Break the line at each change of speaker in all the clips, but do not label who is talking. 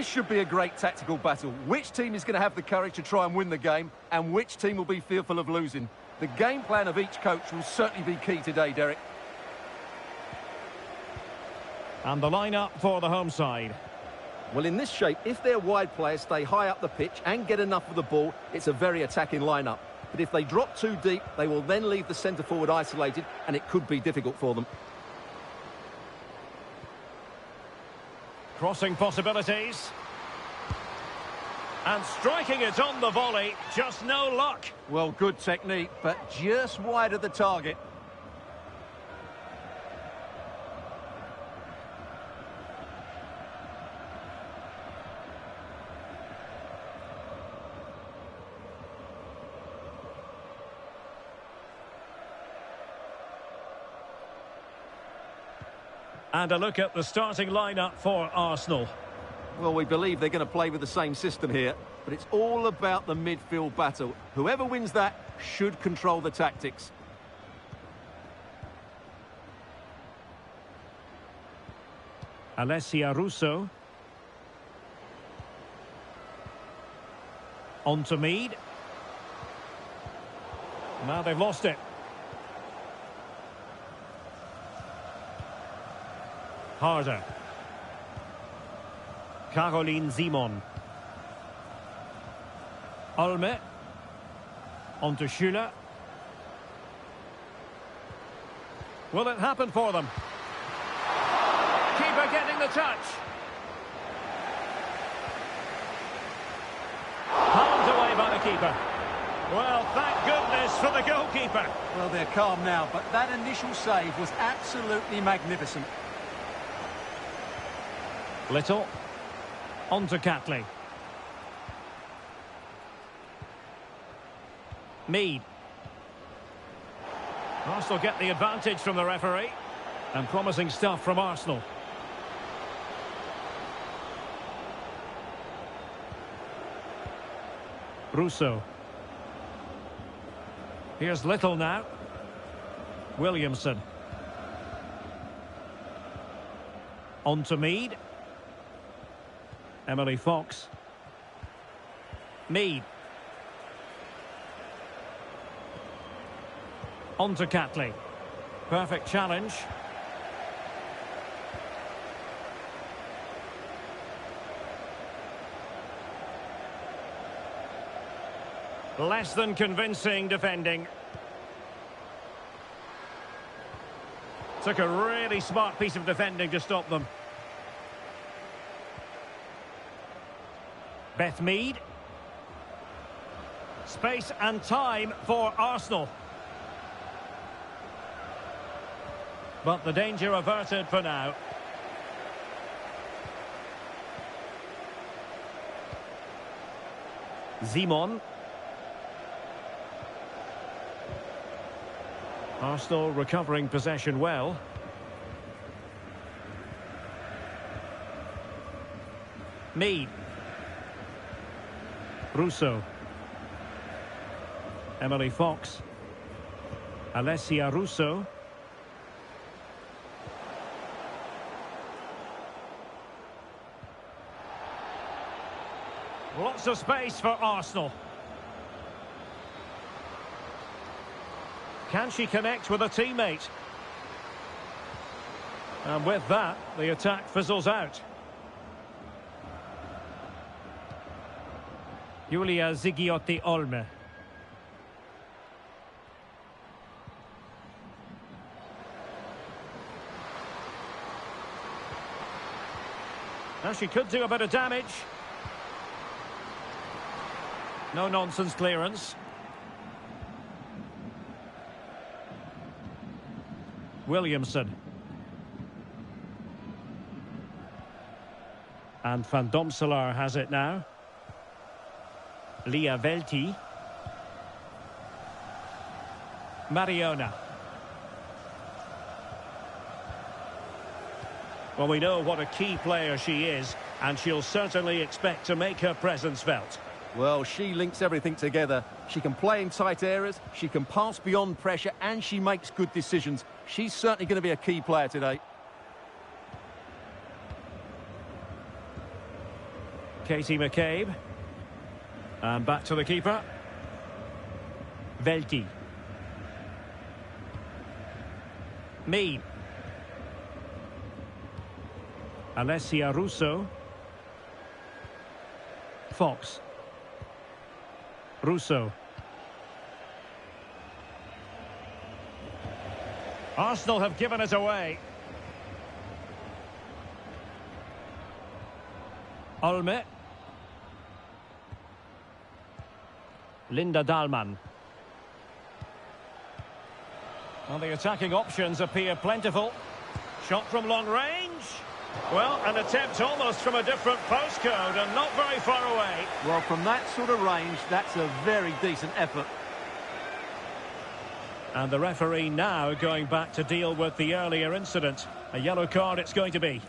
This should be a great tactical battle. Which team is going to have the courage to try and win the game, and which team will be fearful of losing? The game plan of each coach will certainly be key today, Derek.
And the lineup for the home side.
Well, in this shape, if their wide players stay high up the pitch and get enough of the ball, it's a very attacking lineup. But if they drop too deep, they will then leave the centre-forward isolated, and it could be difficult for them.
Crossing possibilities. And striking it on the volley, just no luck.
Well, good technique, but just wide of the target.
And a look at the starting lineup for Arsenal.
Well, we believe they're going to play with the same system here, but it's all about the midfield battle. Whoever wins that should control the tactics.
Alessia Russo. On to Mead. Now they've lost it. Harder. Caroline Simon. Olme. On to Schüller. Will it happen for them? Keeper getting the touch. Palmed away by the keeper. Well, thank goodness for the goalkeeper.
Well, they're calm now, but that initial save was absolutely magnificent.
Little. On to Catley. Mead. Arsenal get the advantage from the referee. And promising stuff from Arsenal. Russo. Here's Little now. Williamson. On to Mead. Emily Fox. Mead. On to Catley. Perfect challenge. Less than convincing defending. Took a really smart piece of defending to stop them. Beth Mead. Space and time for Arsenal. But the danger averted for now. Simon. Arsenal recovering possession well. Mead. Russo. Emily Fox. Alessia Russo. Lots of space for Arsenal. Can she connect with a teammate? And with that, the attack fizzles out. Julia Zigiotti-Olme. Now she could do a bit of damage. No nonsense clearance. Williamson. And Van Domselaar has it now. Lia Velti. Mariona. Well, we know what a key player she is, and she'll certainly expect to make her presence felt.
Well, she links everything together. She can play in tight areas, she can pass beyond pressure, and she makes good decisions. She's certainly going to be a key player today.
Katie McCabe. And back to the keeper. Velti. Mead. Alessia Russo. Fox. Russo. Arsenal have given it away. Olme. Linda Dahlmann. Well, the attacking options appear plentiful. Shot from long range. Well, an attempt almost from a different postcode and not very far away.
Well, from that sort of range, that's a very decent effort.
And the referee now going back to deal with the earlier incident. A yellow card it's going to be.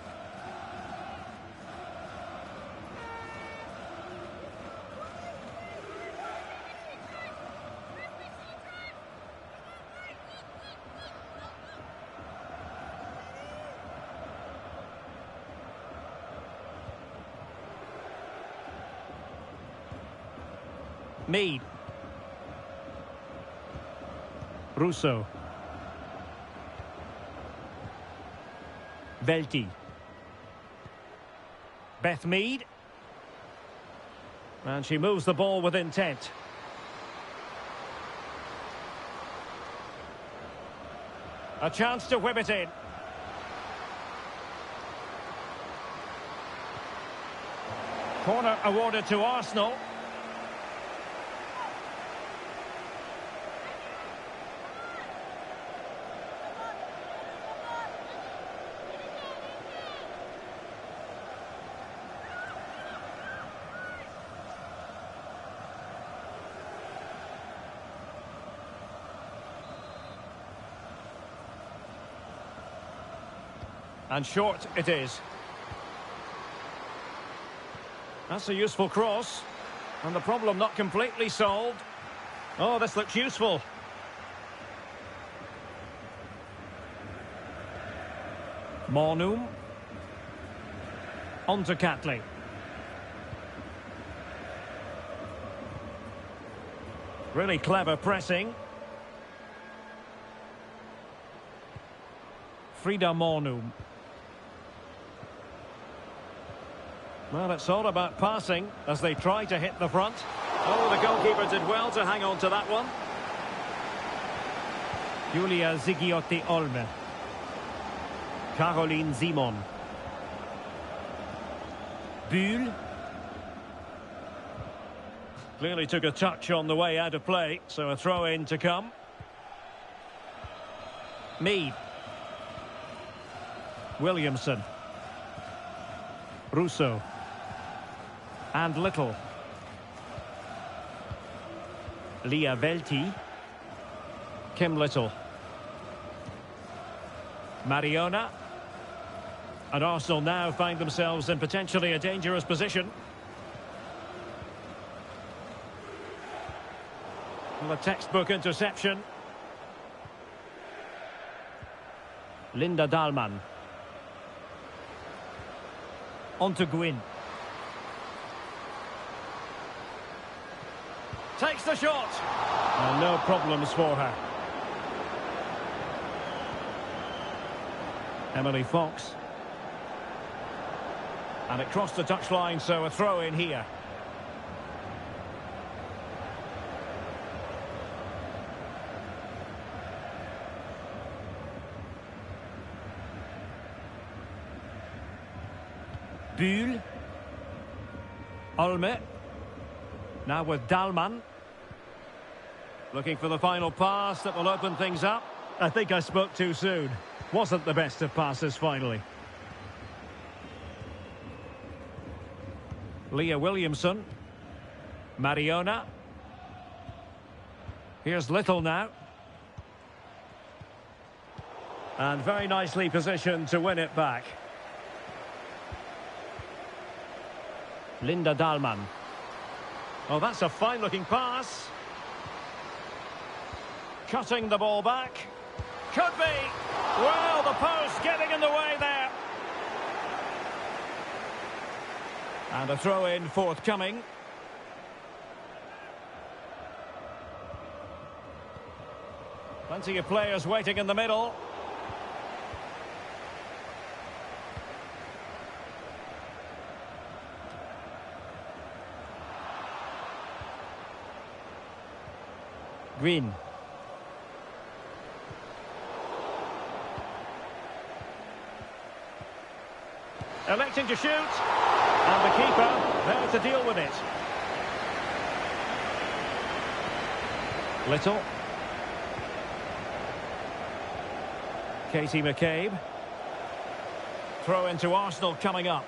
Mead. Russo. Velti. Beth Mead. And she moves the ball with intent. A chance to whip it in. Corner awarded to Arsenal. And short it is. That's a useful cross. And the problem not completely solved. Oh, this looks useful. Mornum. On to Catley. Really clever pressing. Frida Mornum. Well, it's all about passing as they try to hit the front. Oh, the goalkeeper did well to hang on to that one. Julia Zigiotti-Olme. Caroline Simon. Bühl. Clearly took a touch on the way out of play, so a throw-in to come. Mead. Williamson. Russo. And Little. Leah Velti. Kim Little. Mariona. And Arsenal now find themselves in potentially a dangerous position. Well, a textbook interception. Linda Dahlmann. On to Gwyn. Takes the shot. And no problems for her. Emily Fox. And it crossed the touchline, so a throw in here. Bühl. Olme. Now with Dahlmann. Looking for the final pass that will open things up. I think I spoke too soon. Wasn't the best of passes finally. Leah Williamson. Mariona. Here's Little now. And very nicely positioned to win it back. Linda Dahlmann. Oh, that's a fine-looking pass. Cutting the ball back. Could be. Well, the post getting in the way there. And a throw-in forthcoming. Plenty of players waiting in the middle. Green. Electing to shoot. And the keeper there to deal with it. Little. Katie McCabe. Throw into Arsenal coming up.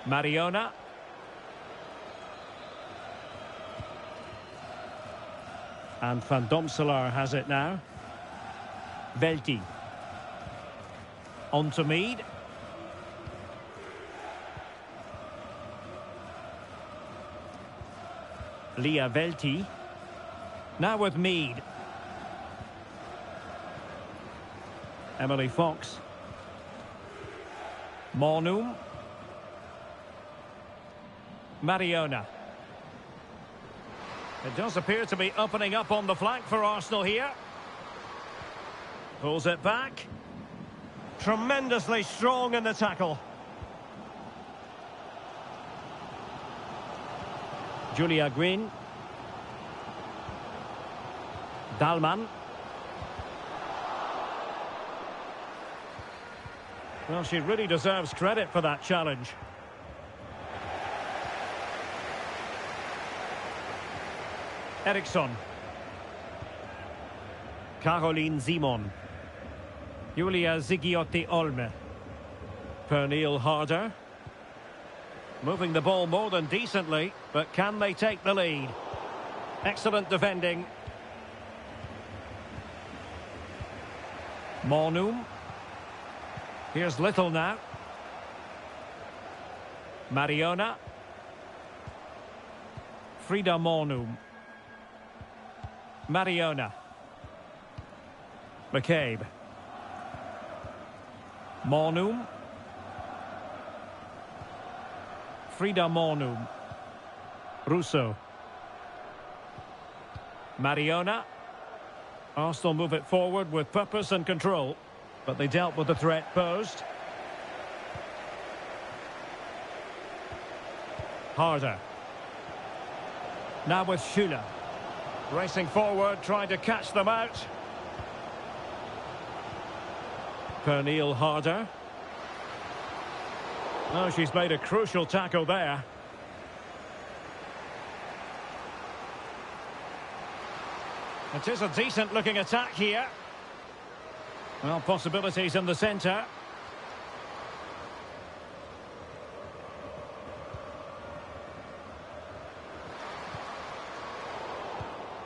Mariona. And Van Domselaar has it now. Velti. On to Mead. Leah Velti. Now with Mead. Emily Fox. Mornum. Mariona. It does appear to be opening up on the flank for Arsenal here. Pulls it back. Tremendously strong in the tackle. Julia Green. Dalman. Well, she really deserves credit for that challenge. Eriksson. Caroline Simon. Julia Zigiotti-Olme. Pernille Harder. Moving the ball more than decently, but can they take the lead? Excellent defending. Mornum. Here's Little now. Mariona. Frida Mornum. Mariona. McCabe. Mornum. Frida Mornum. Russo. Mariona. Arsenal move it forward with purpose and control, but they dealt with the threat posed. Harder. Now with Schüller. Racing forward, trying to catch them out. Pernille Harder. Oh, she's made a crucial tackle there. It is a decent-looking attack here. Well, possibilities in the centre.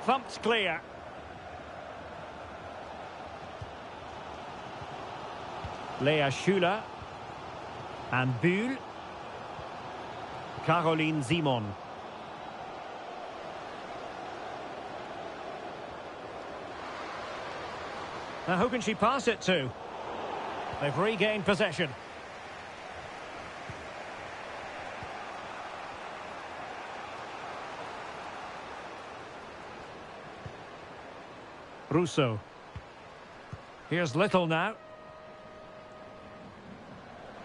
Thumped clear. Lea Schüller. And Bühl. Caroline Simon. Now who can she pass it to? They've regained possession. Russo. Here's Little now.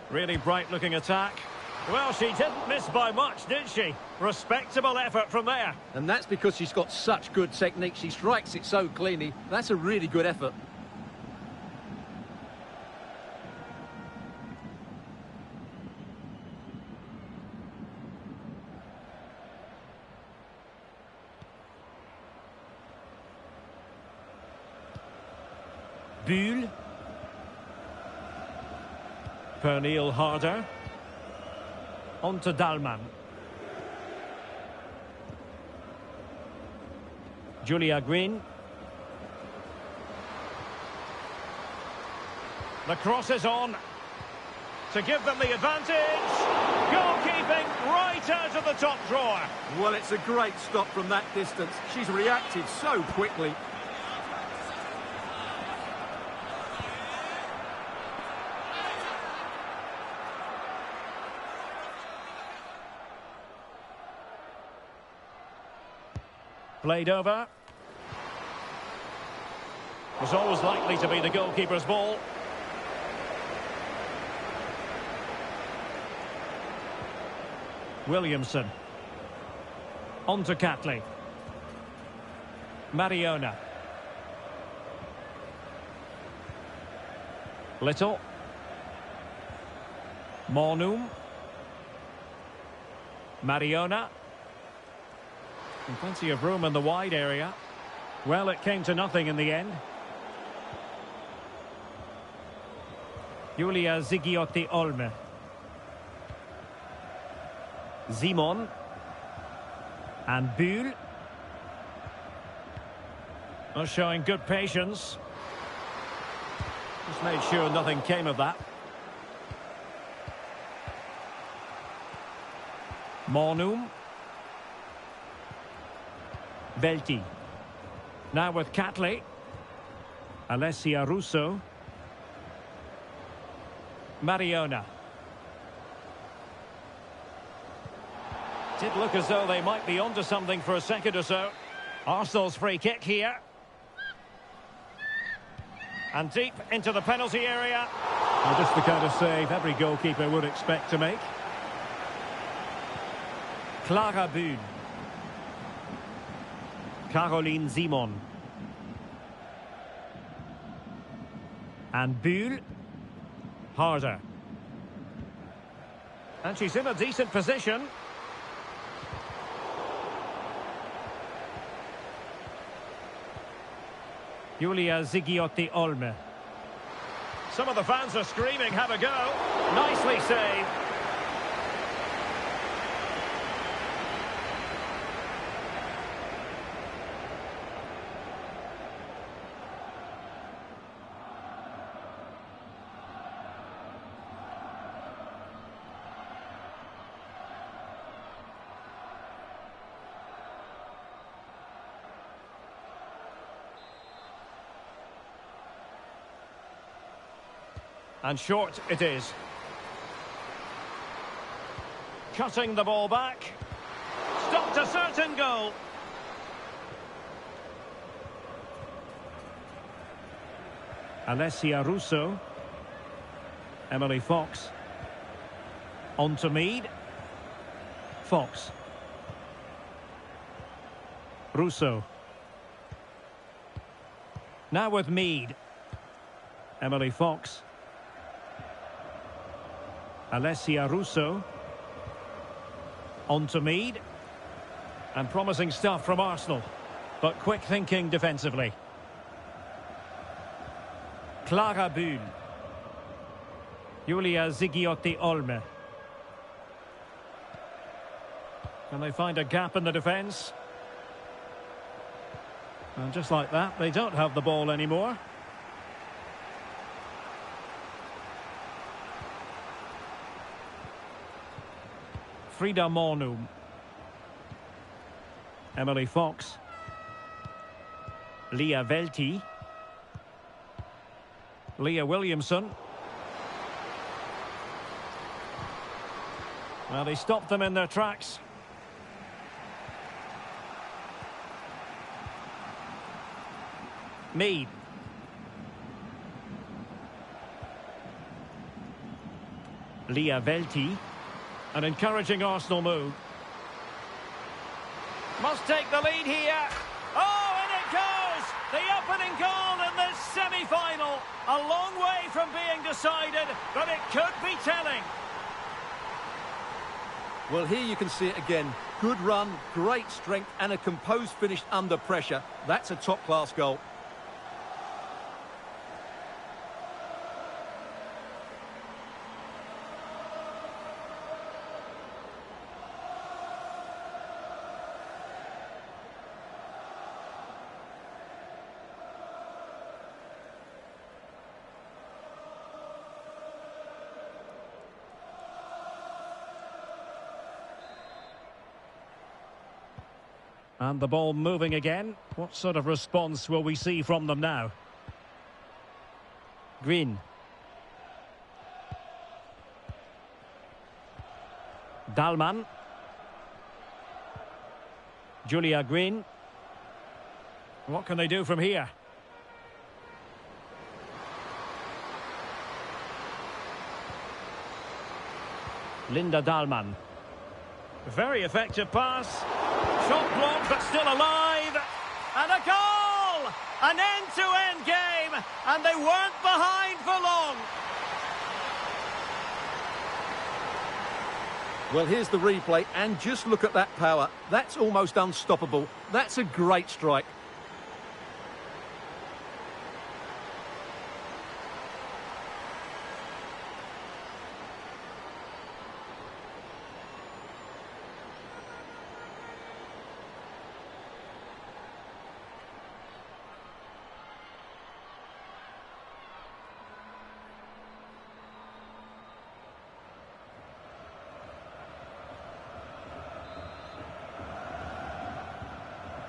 Really bright-looking attack. Well, she didn't miss by much, did she? Respectable effort from there.
And that's because she's got such good technique. She strikes it so cleanly. That's a really good effort.
Bühl. Pernille Harder. On to Dalman. Julia Green. The cross is on to give them the advantage. Goalkeeping right out of the top drawer.
Well, it's a great stop from that distance. She's reacted so quickly.
Played over. Was always likely to be the goalkeeper's ball. Williamson. On to Catley. Mariona. Little. Mornum. Mariona. And plenty of room in the wide area. Well, it came to nothing in the end. Julia Zigiotti Olme. Simon. And Bühl. Not showing good patience. Just made sure nothing came of that. Mornum. Velti. Now with Catley. Alessia Russo. Mariona. Did look as though they might be onto something for a second or so. Arsenal's free kick here. And deep into the penalty area. Well, just the kind of save every goalkeeper would expect to make. Clara Bühn. Caroline Simon. And Bühl. Harder. And she's in a decent position. Julia Zigiotti Olme. Some of the fans are screaming, have a go. Nicely saved. And short it is. Cutting the ball back. Stopped a certain goal. Alessia Russo. Emily Fox. On to Mead. Fox. Russo. Now with Mead. Emily Fox. Alessia Russo. On to Mead. And promising stuff from Arsenal. But quick thinking defensively. Clara Bühn. Julia Zigiotti Olme. Can they find a gap in the defence? And just like that, they don't have the ball anymore. Frida Mornum. Emily Fox. Leah Velti. Leah Williamson. Well, they stopped them in their tracks. Mead. Leah Velti. An encouraging Arsenal move. Must take the lead here. Oh, and it goes! The opening goal in this semi-final. A long way from being decided, but it could be telling.
Well, here you can see it again. Good run, great strength, and a composed finish under pressure. That's a top-class goal.
And the ball moving again. What sort of response will we see from them now? Green. Dahlmann. Julia Green. What can they do from here? Linda Dahlmann. Very effective pass. Shot blocked, but still alive. And a goal! An end-to-end game, and they weren't behind for long.
Well, here's the replay, and just look at that power. That's almost unstoppable. That's a great strike.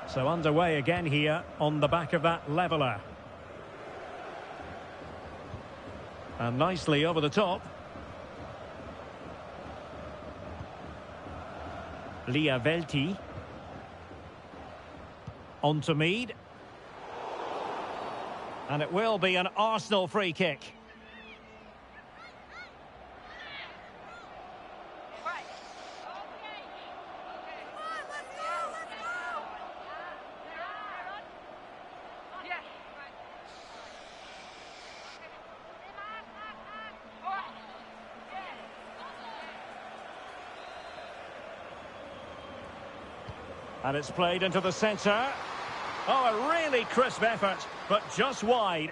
So underway again here on the back of that leveller. And nicely over the top. Lia Velti. On to Mead. And it will be an Arsenal free kick. And it's played into the centre. Oh, a really crisp effort, but just wide.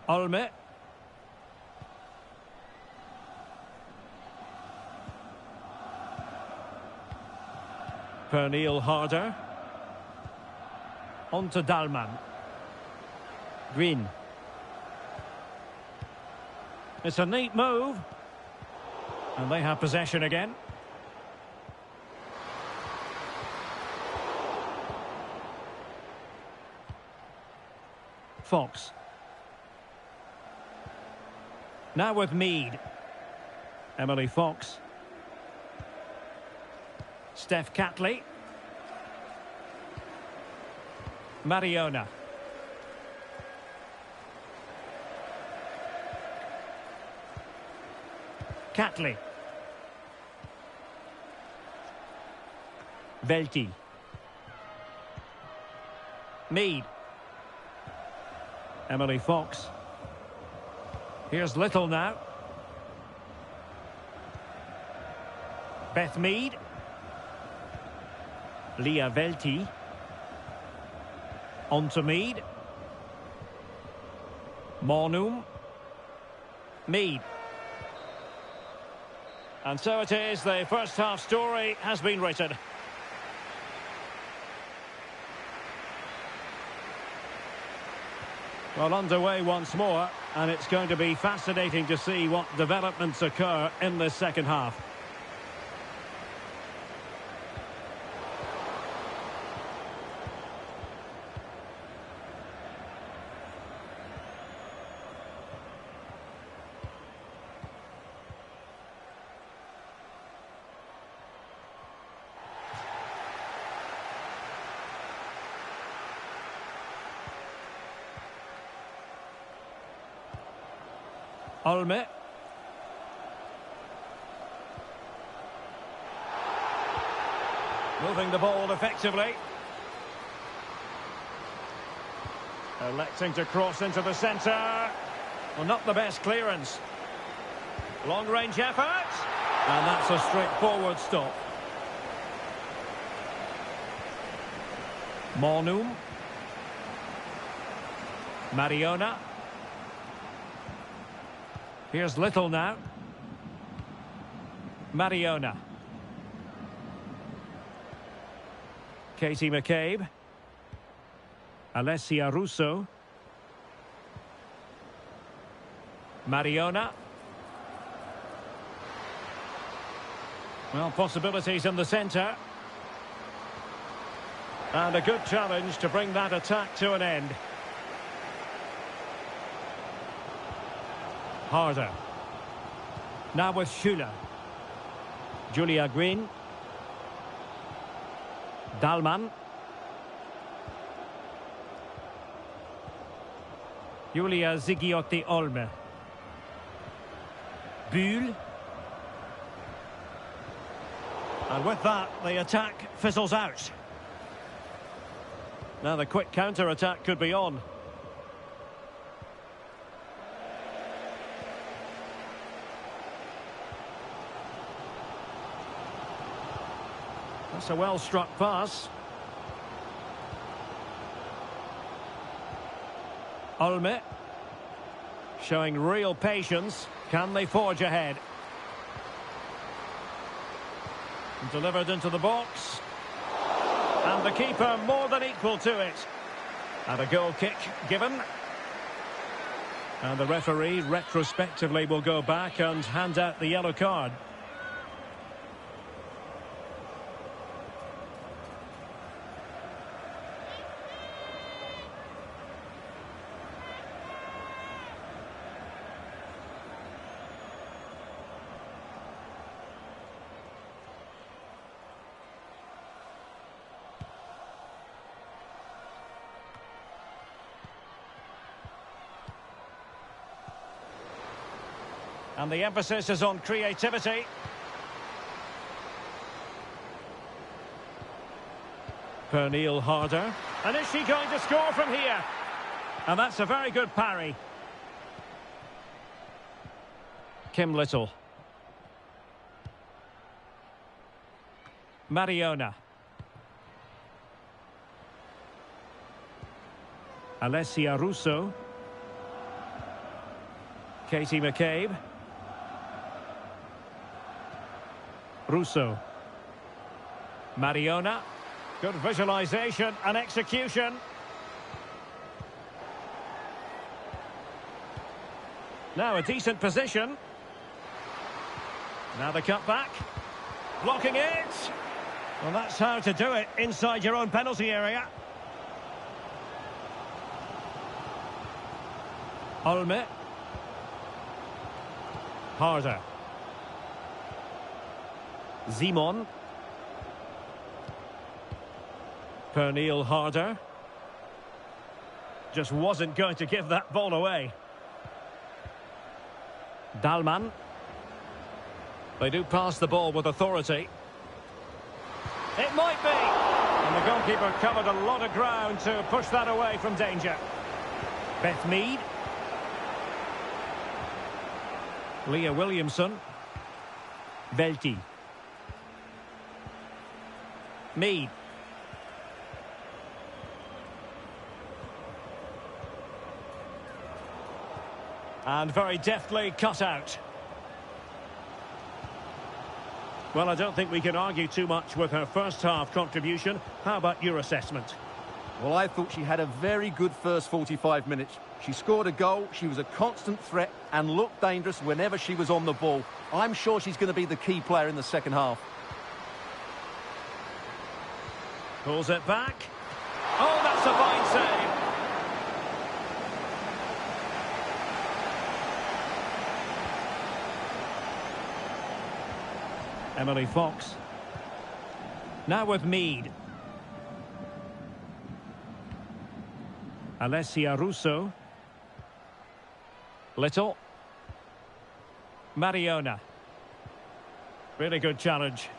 Olme. Pernille Harder. On to Dahlmann. Green. It's a neat move. And they have possession again. Fox. Now with Mead. Emily Fox. Steph Catley. Mariona. Catley. Velti. Mead. Emily Fox. Here's Little now. Beth Mead. Lia Velti. On to Mead. Mornum. Mead. And so it is, the first half story has been written. Well, underway once more, and it's going to be fascinating to see what developments occur in this second half. Olme. Moving the ball effectively. Electing to cross into the centre. Well, not the best clearance. Long-range effort. And that's a straightforward stop. Mornum. Mariona. Here's Little now. Mariona. Katie McCabe. Alessia Russo. Mariona. Well, possibilities in the centre. And a good challenge to bring that attack to an end. Harder. Now with Schüller. Julia Green. Dahlmann. Julia Zigiotti-Olme. Bühl. And with that, the attack fizzles out. Now the quick counter-attack could be on. That's a well-struck pass. Olme. Showing real patience. Can they forge ahead? Delivered into the box. And the keeper more than equal to it. And a goal kick given. And the referee retrospectively will go back and hand out the yellow card. And the emphasis is on creativity. Pernille Harder. And is she going to score from here? And that's a very good parry. Kim Little. Mariona. Alessia Russo. Katie McCabe. Russo. Mariona. Good visualization and execution. Now a decent position. Now the cutback. Blocking it. Well, that's how to do it inside your own penalty area. Olme. Harder. Simon. Pernille Harder. Just wasn't going to give that ball away. Dahlmann. They do pass the ball with authority. It might be. And the goalkeeper covered a lot of ground to push that away from danger. Beth Mead. Leah Williamson. Velti. Mead. And very deftly cut out. Well, I don't think we can argue too much with her first half contribution. How about your assessment?
Well, I thought she had a very good first 45 minutes. She scored a goal, she was a constant threat and looked dangerous whenever she was on the ball. I'm sure she's going to be the key player in the second half.
Pulls it back. Oh, that's a fine save. Emily Fox. Now with Mead. Alessia Russo. Little. Mariona. Really good challenge.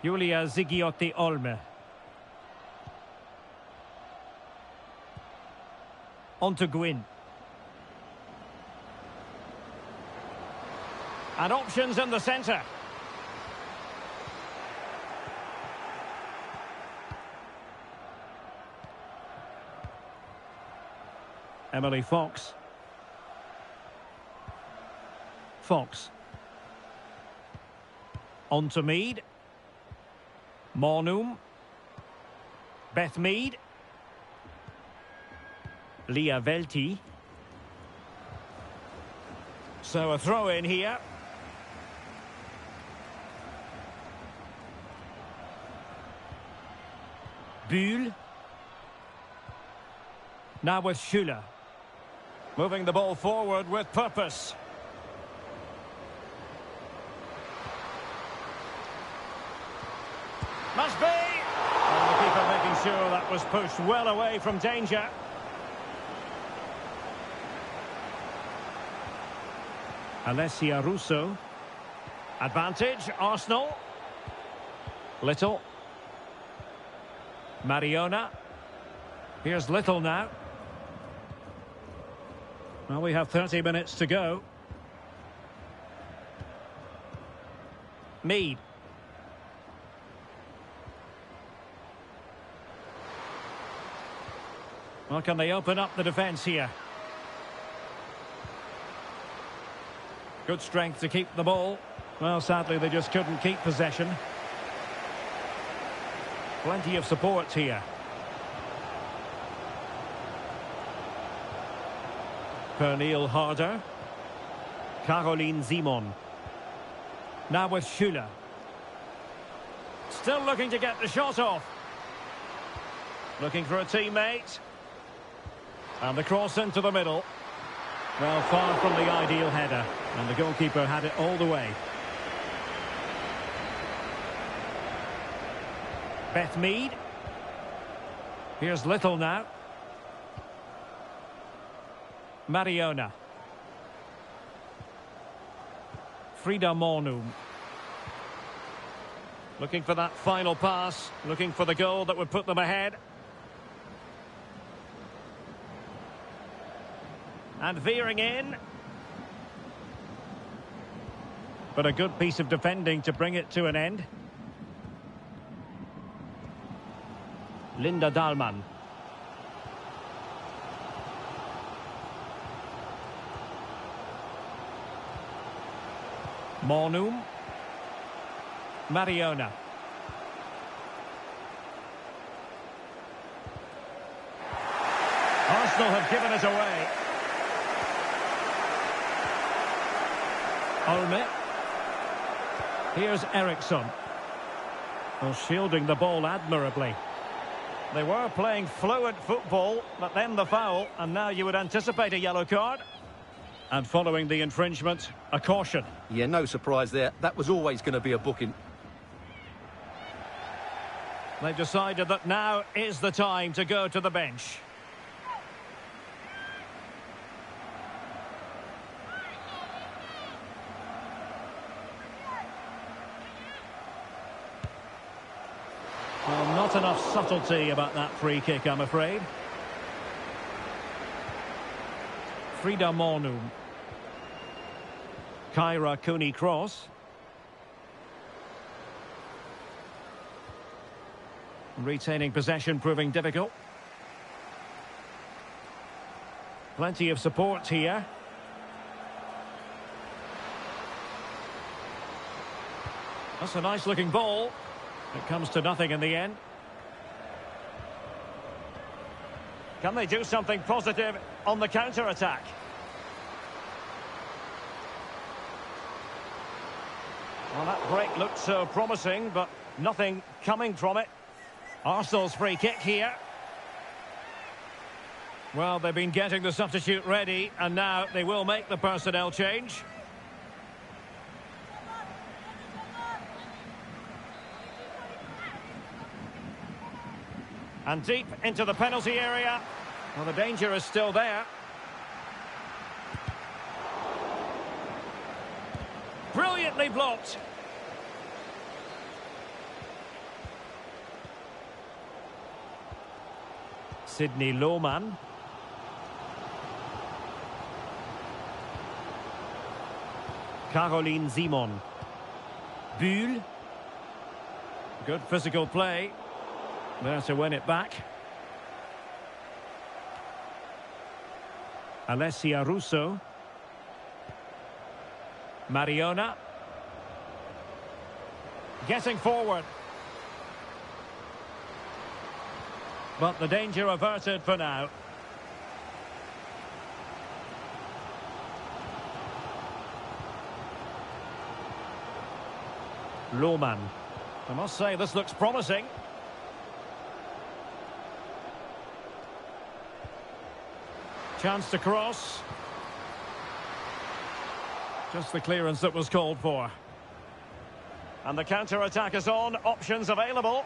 Julia Zigiotti-Olme. On to Gwyn. And options in the centre. Emily Fox. Fox. On to Mead. Mornum. Beth Mead. Leah Velti. So a throw in here. Bühl. Now with Schüller. Moving the ball forward with purpose. Must be! And the keeper making sure that was pushed well away from danger. Alessia Russo. Advantage, Arsenal. Little. Mariona. Here's Little now. Well, we have 30 minutes to go. Mead. Well, can they open up the defence here? Good strength to keep the ball. Well, sadly, they just couldn't keep possession. Plenty of support here. Pernille Harder. Caroline Simon. Now with Schüller. Still looking to get the shot off. Looking for a teammate. And the cross into the middle. Well, far from the ideal header. And the goalkeeper had it all the way. Beth Mead. Here's Little now. Mariona. Frida Mornum. Looking for that final pass. Looking for the goal that would put them ahead. And veering in. But a good piece of defending to bring it to an end. Linda Dahlmann. Mornum. Mariona. Arsenal have given it away. Olme. Here's Eriksson. Well, shielding the ball admirably. They were playing fluent football, but then the foul, and now you would anticipate a yellow card. And following the infringement, a caution.
Yeah, no surprise there. That was always going to be a booking.
They've decided that now is the time to go to the bench. Well, not enough subtlety about that free kick, I'm afraid. Frida Mornum. Kyra Cooney-Cross. Retaining possession proving difficult. Plenty of support here. That's a nice looking ball. It comes to nothing in the end. Can they do something positive on the counter-attack? Well, that break looked so promising, but nothing coming from it. Arsenal's free kick here. Well, they've been getting the substitute ready, and now they will make the personnel change. And deep into the penalty area. Well, the danger is still there. Brilliantly blocked. Sydney Lohmann. Caroline Simon. Bühl. Good physical play. There to win it back. Alessia Russo. Mariona. Getting forward. But the danger averted for now. Lohmann. I must say, this looks promising. Chance to cross. Just the clearance that was called for. And the counter-attack is on. Options available.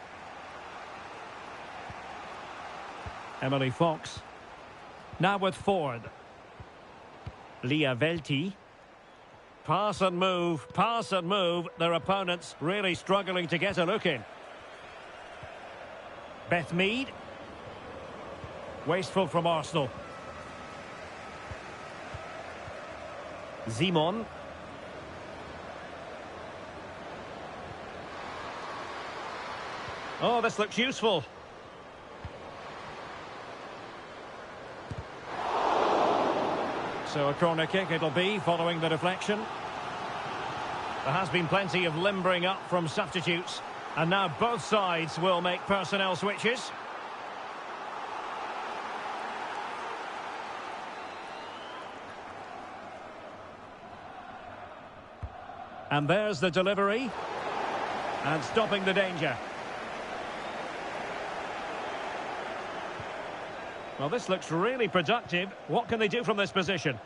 Emily Fox. Now with Ford. Leah Velti. Pass and move, pass and move. Their opponents really struggling to get a look in. Beth Mead. Wasteful from Arsenal. Simon. Oh, this looks useful. So a corner kick it'll be, following the deflection. There has been plenty of limbering up from substitutes. And now both sides will make personnel switches. And there's the delivery. And stopping the danger. Well, this looks really productive. What can they do from this position?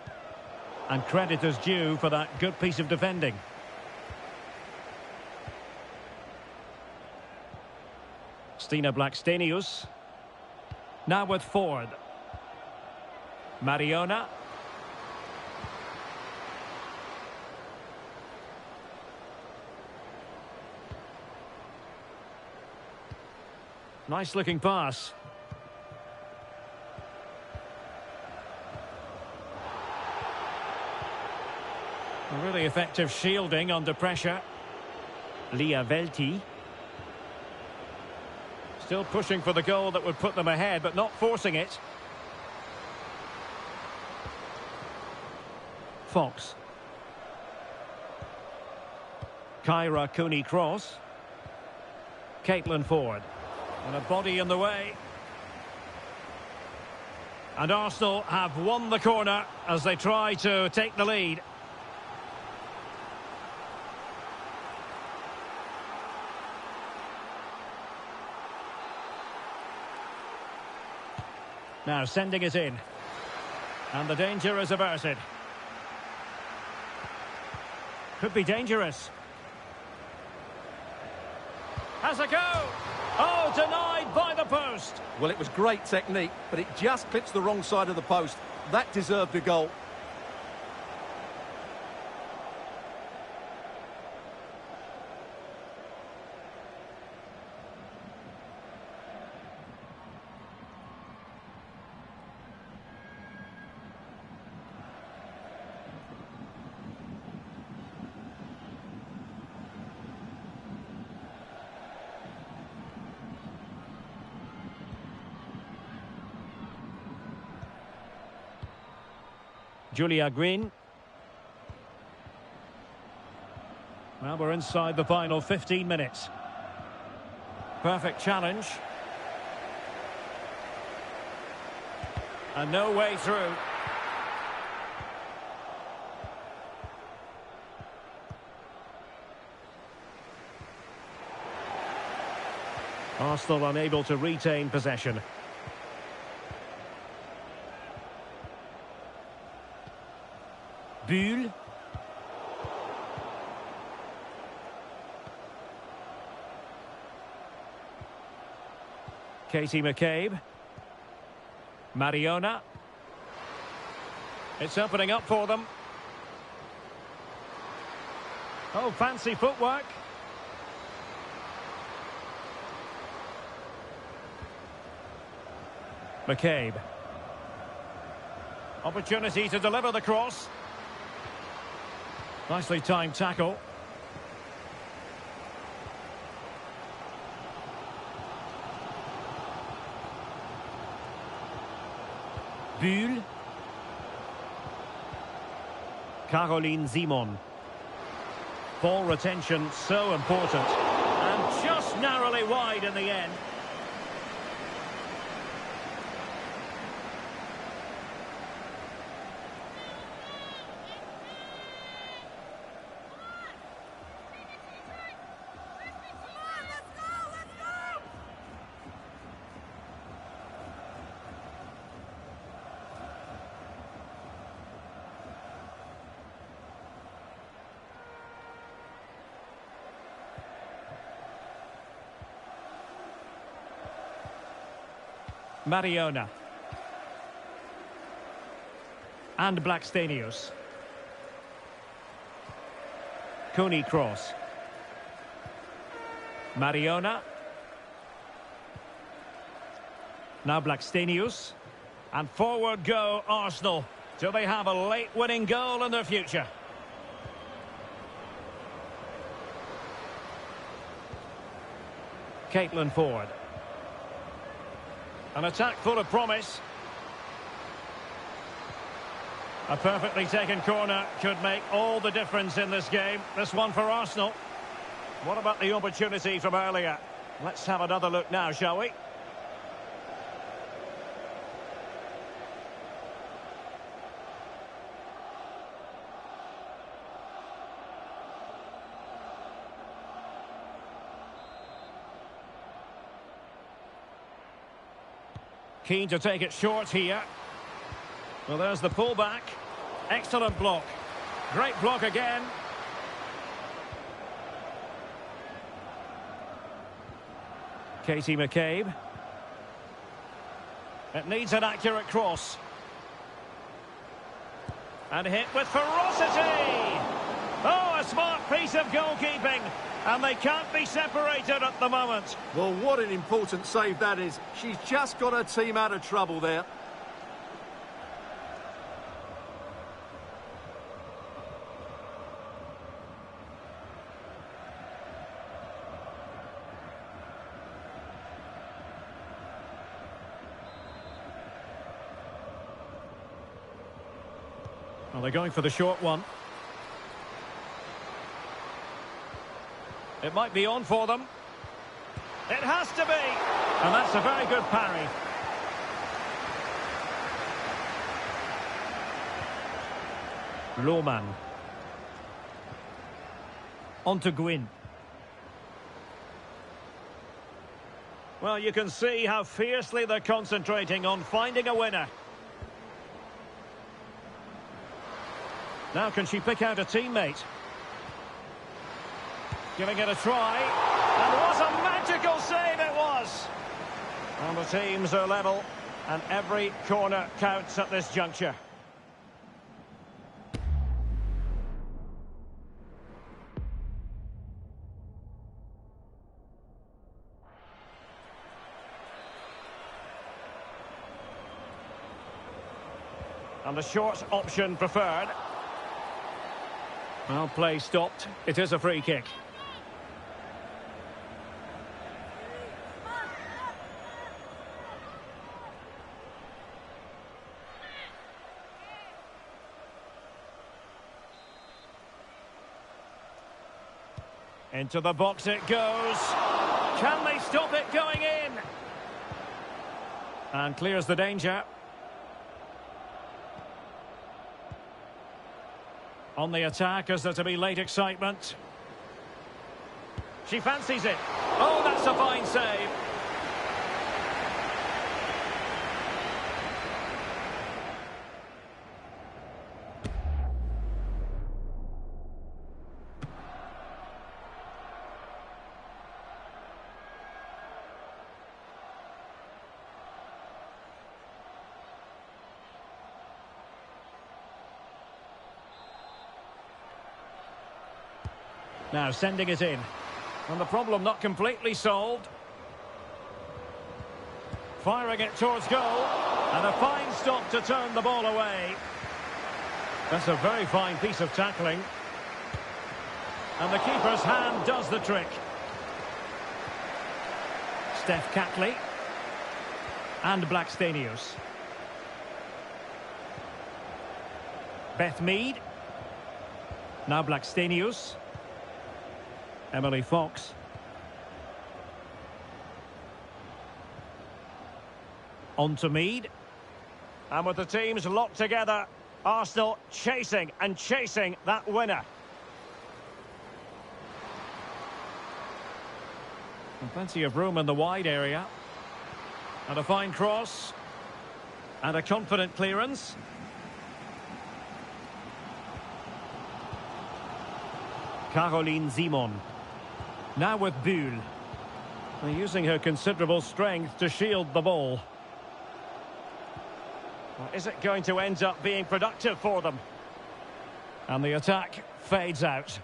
And credit is due for that good piece of defending. Stina Blackstenius. Now with Ford. Mariona. Nice looking pass. A really effective shielding under pressure. Leah Velti. Still pushing for the goal that would put them ahead, but not forcing it. Fox. Kyra Cooney-Cross. Caitlin Ford. And a body in the way. And Arsenal have won the corner as they try to take the lead. Now sending it in. And the danger is averted. Could be dangerous. Has a go! Oh, denied by the post.
Well, it was great technique, but it just clips the wrong side of the post. That deserved a goal.
Julia Green. Well, we're inside the final 15 minutes. Perfect challenge. And no way through. Arsenal unable to retain possession. Buhl. Katie McCabe. Mariona. It's opening up for them. Oh, fancy footwork. McCabe. Opportunity to deliver the cross. Nicely timed tackle. Buhl. Caroline Simon. Ball retention so important. And just narrowly wide in the end. Mariona. And Blackstenius. Cooney cross. Mariona. Now Blackstenius. And forward go Arsenal. Do they have a late winning goal in their future? Caitlin Ford. An attack full of promise. A perfectly taken corner could make all the difference in this game. This one for Arsenal. What about the opportunity from earlier? Let's have another look now, shall we? Keen to take it short here. Well, there's the pullback. Excellent block. Great block again. Katie McCabe. It needs an accurate cross. And hit with ferocity! Oh, a smart piece of goalkeeping. And they can't be separated at the moment.
Well, what an important save that is. She's just got her team out of trouble there.
Well, they're going for the short one. It might be on for them. It has to be. And that's a very good parry. Lohmann. On to Gwyn. Well, you can see how fiercely they're concentrating on finding a winner. Now can she pick out a teammate? Giving it a try. And what a magical save it was! And the teams are level, and every corner counts at this juncture. And the short option preferred. Well, play stopped. It is a free kick. Into the box it goes. Can they stop it going in? And clears the danger. On the attack, is there to be late excitement? She fancies it. Oh, that's a fine save. Now sending it in. And the problem not completely solved. Firing it towards goal. And a fine stop to turn the ball away. That's a very fine piece of tackling. And the keeper's hand does the trick. Steph Catley. And Blackstenius. Beth Mead. Now Blackstenius. Emily Fox. On to Mead. And with the teams locked together, Arsenal chasing and chasing that winner. And plenty of room in the wide area. And a fine cross. And a confident clearance. Caroline Simon. Now with Buhl. Using her considerable strength to shield the ball. Well, is it going to end up being productive for them? And the attack fades out.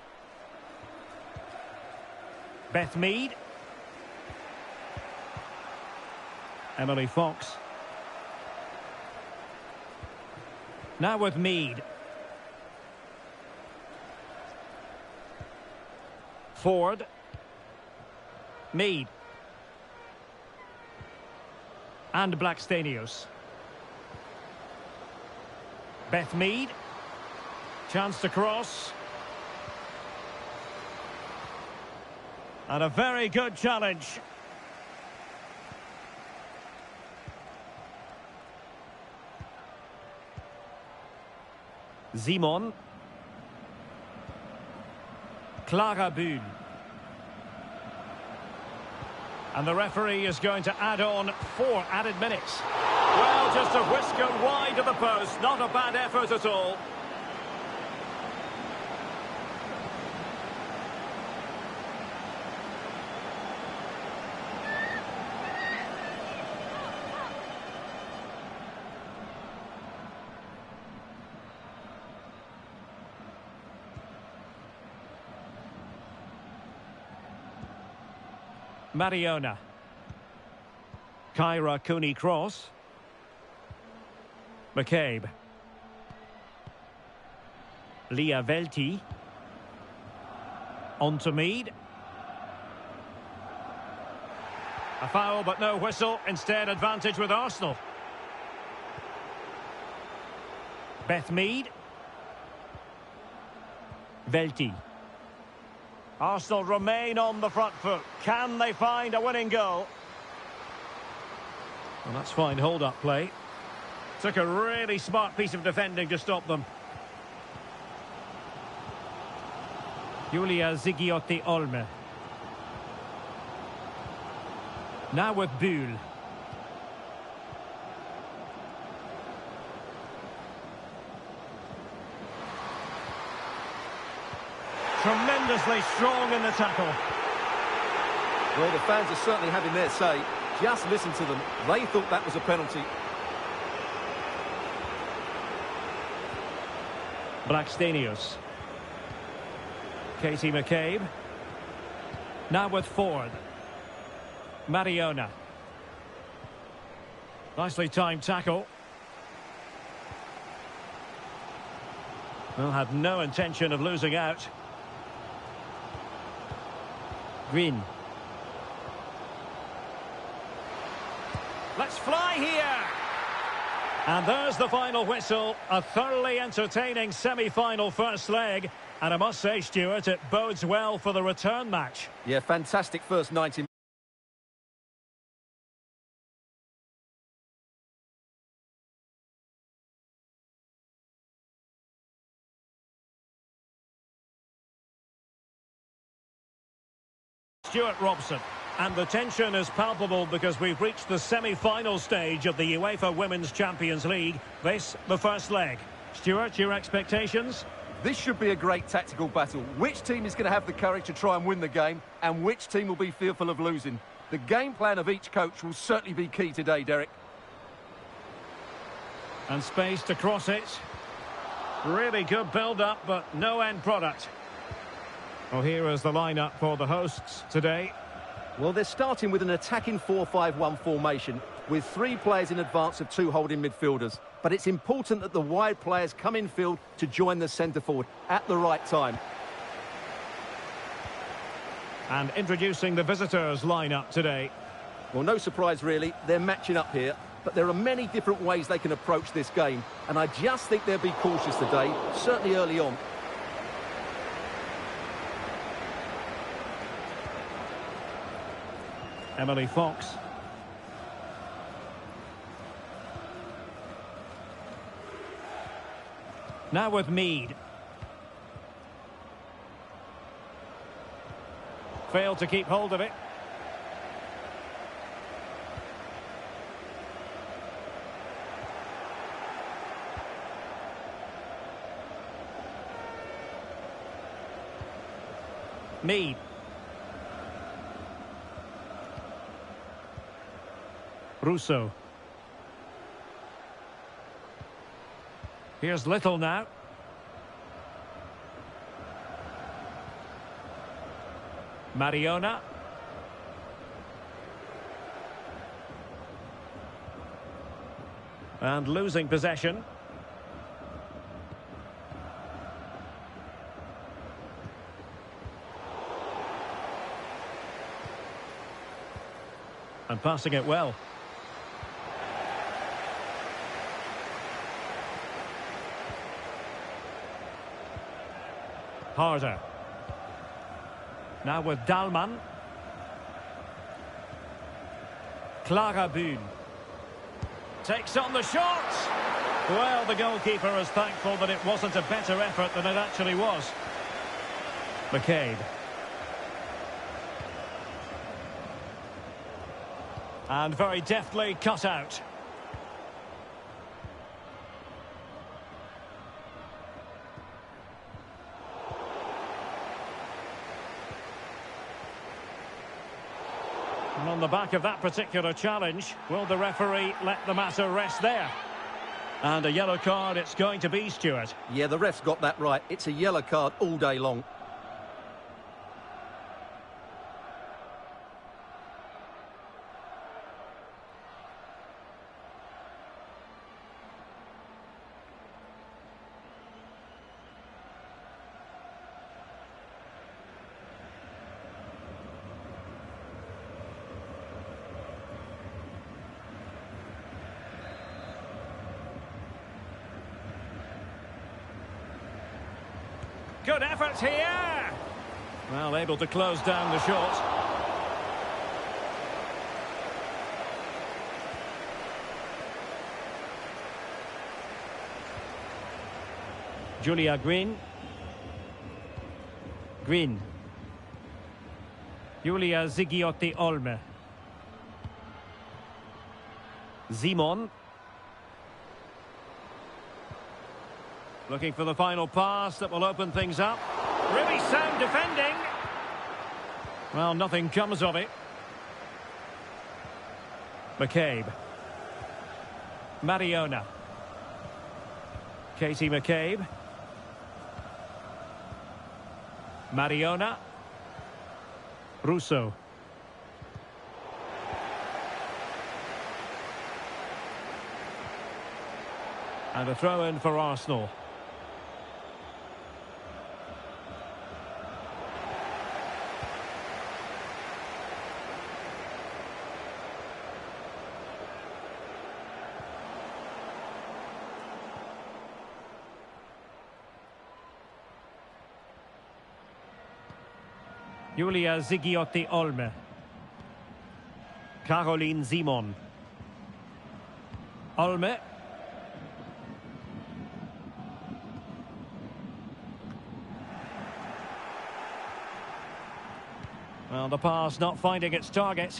Beth Mead. Emily Fox. Now with Mead. Ford. Mead. And Blackstenius. Beth Mead. Chance to cross. And a very good challenge. Simon. Clara Bühl. And the referee is going to add on 4 added minutes. Well, just a whisker wide of the post. Not a bad effort at all. Mariona. Kyra Cooney-Cross. McCabe. Leah Velti. On to Mead. A foul but no whistle. Instead advantage with Arsenal. Beth Mead. Velti. Arsenal remain on the front foot. Can they find a winning goal? Well, that's fine hold-up play. Took a really smart piece of defending to stop them. Julia Zigiotti-Olme. Now with Bühl. Tremendously strong in the tackle.
Well, the fans are certainly having their say. Just listen to them. They thought that was a penalty.
Blackstenius. Katie McCabe. Now with Ford. Mariona. Nicely timed tackle. Well, had no intention of losing out. Green. Let's fly here! And there's the final whistle. A thoroughly entertaining semi-final first leg. And I must say, Stuart, it bodes well for the return match.
Yeah, fantastic first 90 minutes.
Stuart Robson. And the tension is palpable because we've reached the semi-final stage of the UEFA Women's Champions League. This, the first leg. Stuart, your expectations?
This should be a great tactical battle. Which team is going to have the courage to try and win the game, and which team will be fearful of losing? The game plan of each coach will certainly be key today, Derek.
And space to cross it. Really good build-up, but no end product. Well, here is the lineup for the hosts today.
Well, they're starting with an attacking 4-5-1 formation with 3 players in advance of 2 holding midfielders. But it's important that the wide players come in field to join the centre-forward at the right time.
And introducing the visitors' lineup today.
Well, no surprise, really. They're matching up here. But there are many different ways they can approach this game. And I just think they'll be cautious today, certainly early on.
Emily Fox. Now with Mead. Failed to keep hold of it. Mead. Russo. Here's Little now. Mariona. And losing possession. And passing it well. Harder. Now with Dalman. Clara Boone. Takes on the shot. Well, the goalkeeper is thankful that it wasn't a better effort than it actually was. McCabe. And very deftly cut out. And on the back of that particular challenge, will the referee let the matter rest there? And a yellow card it's going to be, Stuart.
Yeah, the ref's got that right. It's a yellow card all day long.
Good effort here. Well, able to close down the shot. Julia Green. Green. Julia Zigiotti Olme. Simon. Looking for the final pass that will open things up. Really sound defending. Well, nothing comes of it. McCabe. Mariona. Katie McCabe. Mariona. Russo. And a throw-in for Arsenal. Julia Zigiotti Olme. Caroline Simon. Olme. Well, the pass not finding its target.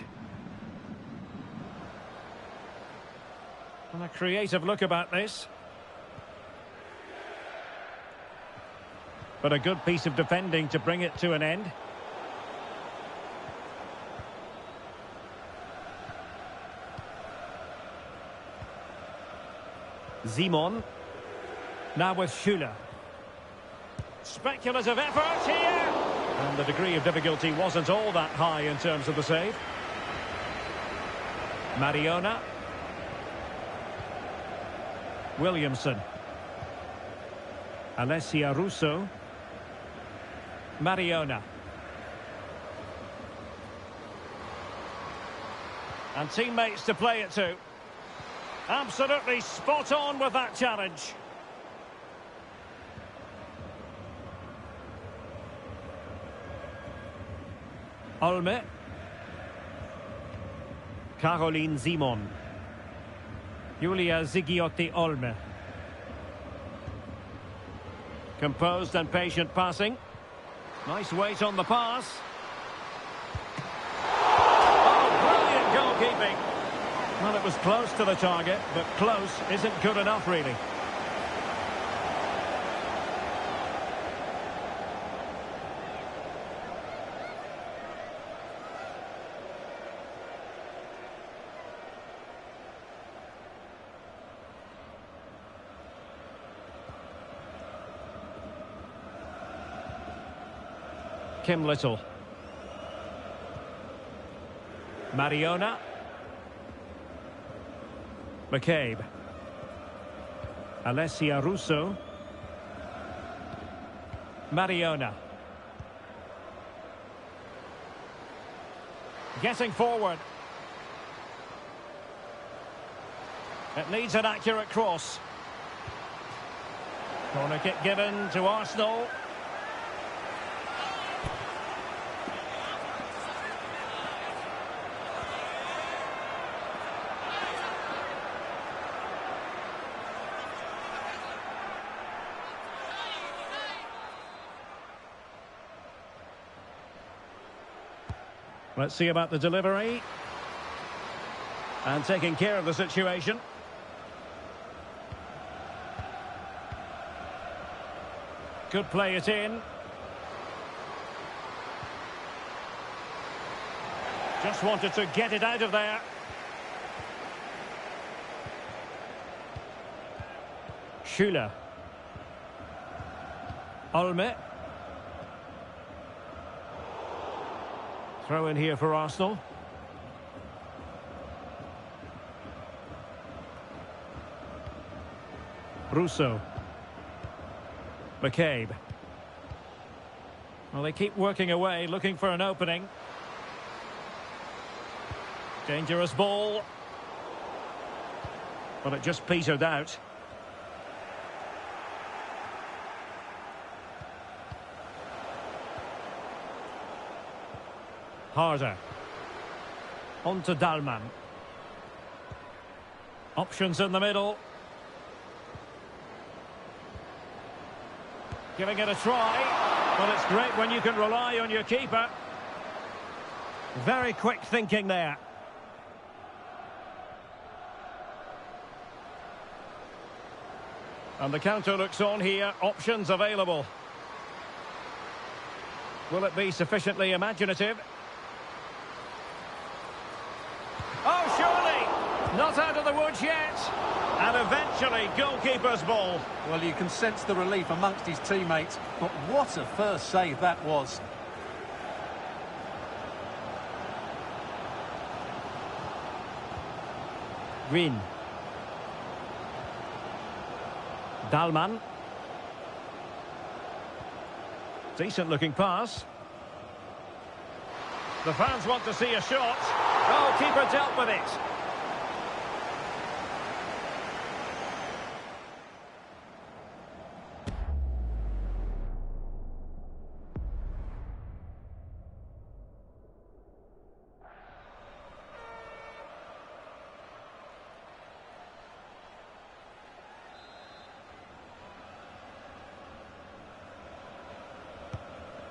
And a creative look about this. But a good piece of defending to bring it to an end. Simon. Now with Schüller. Speculative effort here. And the degree of difficulty wasn't all that high in terms of the save. Mariona. Williamson. Alessia Russo. Mariona. And teammates to play it to. Absolutely spot on with that challenge. Olme. Caroline Simon. Julia Zigiotti Olme. Composed and patient passing. Nice weight on the pass. Oh, brilliant goalkeeping. Well, it was close to the target, but close isn't good enough, really. Kim Little. Mariona. McCabe. Alessia Russo. Mariona. Getting forward. It needs an accurate cross. Corner kick given to Arsenal. Let's see about the delivery. And taking care of the situation. Could play it in. Just wanted to get it out of there. Schüller. Olme. Throw in here for Arsenal. Russo. McCabe. Well, they keep working away, looking for an opening. Dangerous ball. But it just petered out. Harder. On to Dalman. Options in the middle. Giving it a try. Well, it's great when you can rely on your keeper. Very quick thinking there. And the counter looks on here. Options available. Will it be sufficiently imaginative? Oh, surely! Not out of the woods yet. And eventually, goalkeeper's ball.
Well, you can sense the relief amongst his teammates. But what a first save that was.
Green. Dalman. Decent looking pass. The fans want to see a shot. Oh, keeper dealt with it.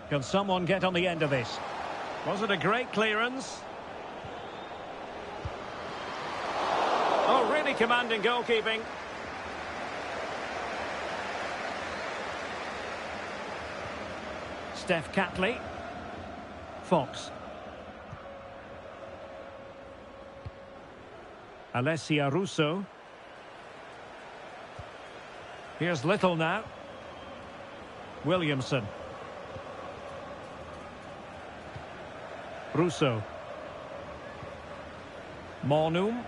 Can someone get on the end of this? Was it a great clearance? Oh, really commanding goalkeeping. Steph Catley. Fox. Alessia Russo. Here's Little now. Williamson. Russo. Mornum.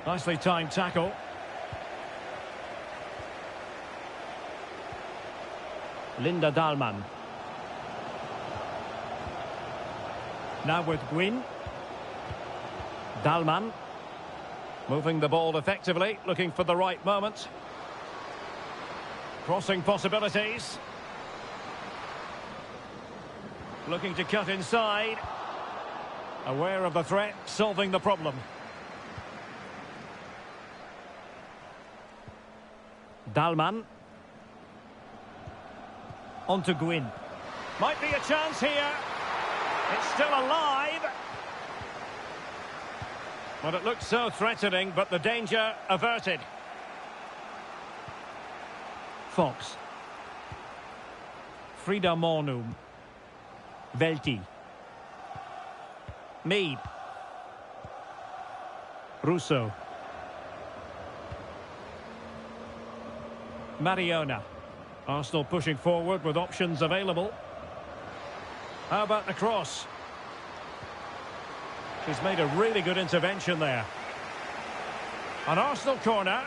Nicely timed tackle. Linda Dahlmann. Now with Gwyn. Dahlmann. Moving the ball effectively, looking for the right moment. Crossing possibilities. Looking to cut inside. Aware of the threat, solving the problem. Dahlmann. On to Gwyn. Might be a chance here. It's still alive. Well, it looked so threatening, but the danger averted. Fox. Frida Mornum. Velti. Mead. Russo. Mariona. Arsenal pushing forward with options available. How about the cross? She's made a really good intervention there. An Arsenal corner.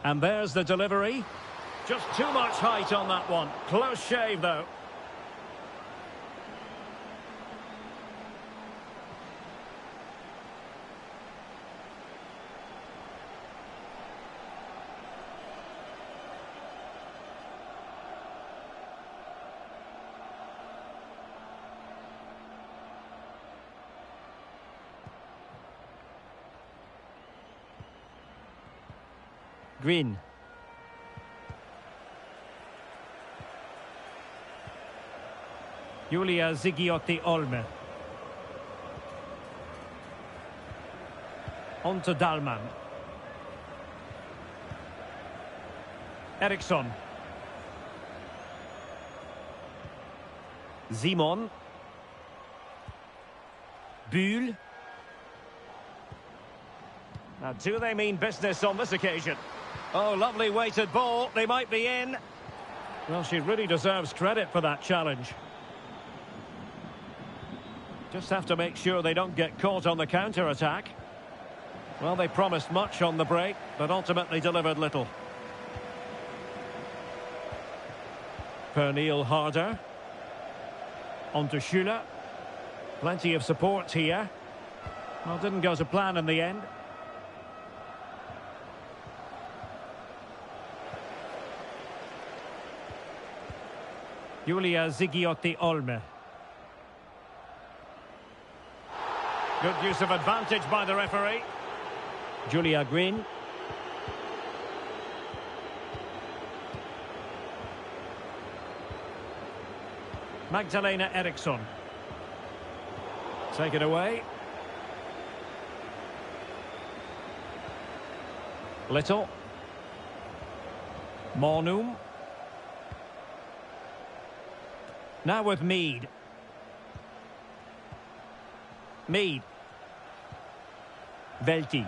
And there's the delivery. Just too much height on that one. Close shave, though. Green. Julia Zigiotti Olme. On to Dahlman. Eriksson. Simon. Bühl. Now, do they mean business on this occasion? Oh, lovely weighted ball. They might be in. Well, she really deserves credit for that challenge. Just have to make sure they don't get caught on the counter-attack. Well, they promised much on the break, but ultimately delivered little. Pernille Harder. On to Schüller. Plenty of support here. Well, didn't go to plan in the end. Julia Zigiotti Olme. Good use of advantage by the referee. Julia Green. Magdalena Eriksson. Take it away. Little. Mornum. Now with Mead. Mead. Velti.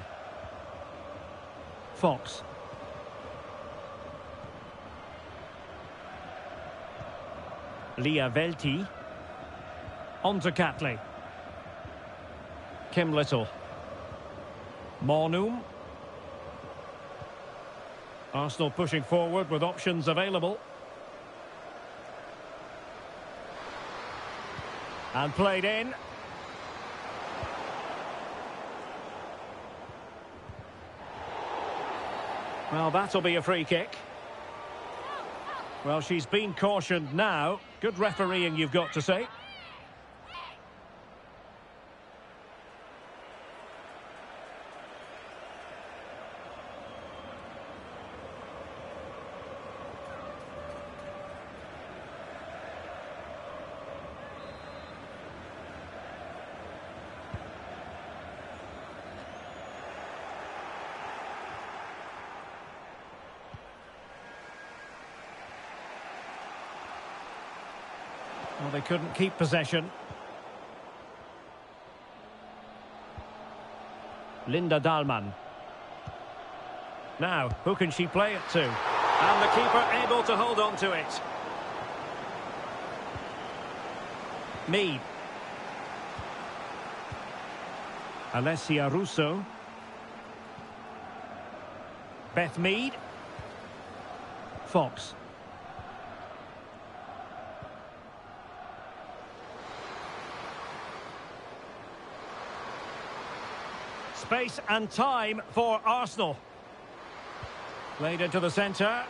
Fox. Leah Velti. On to Catley. Kim Little. Mornum. Arsenal pushing forward with options available. And played in. Well, that'll be a free kick. Well, she's been cautioned now. Good refereeing, you've got to say. Well, they couldn't keep possession. Linda Dahlman. Now, who can she play it to? And the keeper able to hold on to it. Mead. Alessia Russo. Beth Mead. Fox. Space and time for Arsenal. Played into the centre.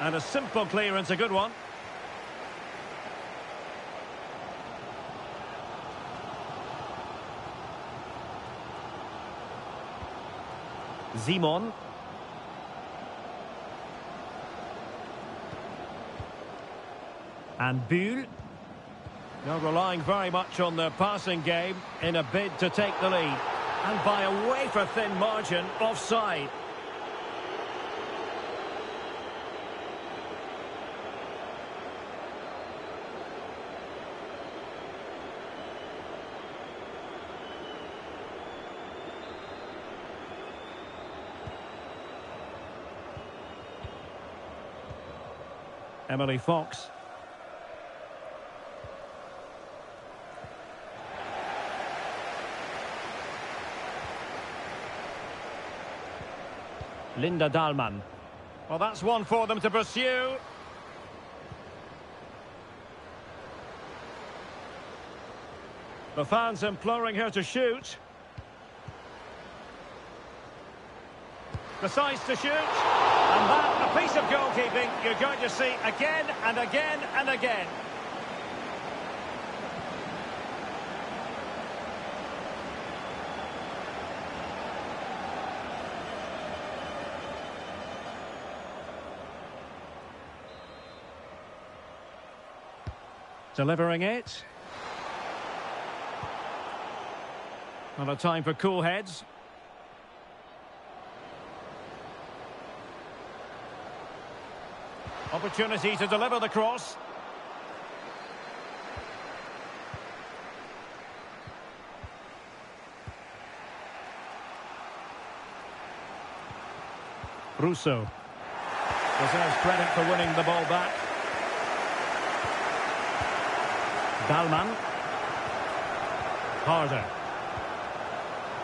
And a simple clearance, a good one. Simon. And Bühl. Now relying very much on their passing game in a bid to take the lead. And by a wafer-thin margin, offside. Emily Fox. Linda Dahlmann. Well, that's one for them to pursue. The fans imploring her to shoot. Decides to shoot. And that, a piece of goalkeeping you're going to see again and again and again. Delivering it. And a time for cool heads. Opportunity to deliver the cross. Russo deserves credit for winning the ball back. Dahlmann. Harder.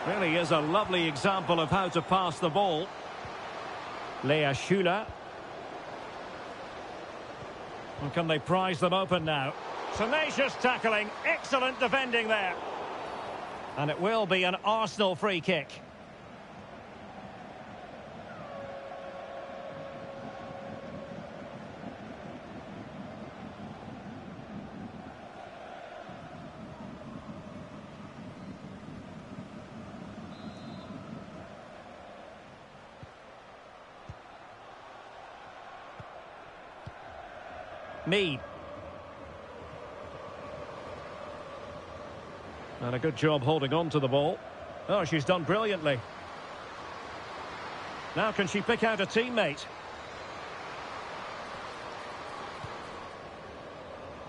Really is a lovely example of how to pass the ball. Lea Schuler. And can they prize them open now? Tenacious tackling, excellent defending there. And it will be an Arsenal free kick. Mead. And a good job holding on to the ball. Oh, she's done brilliantly. Now can she pick out a teammate?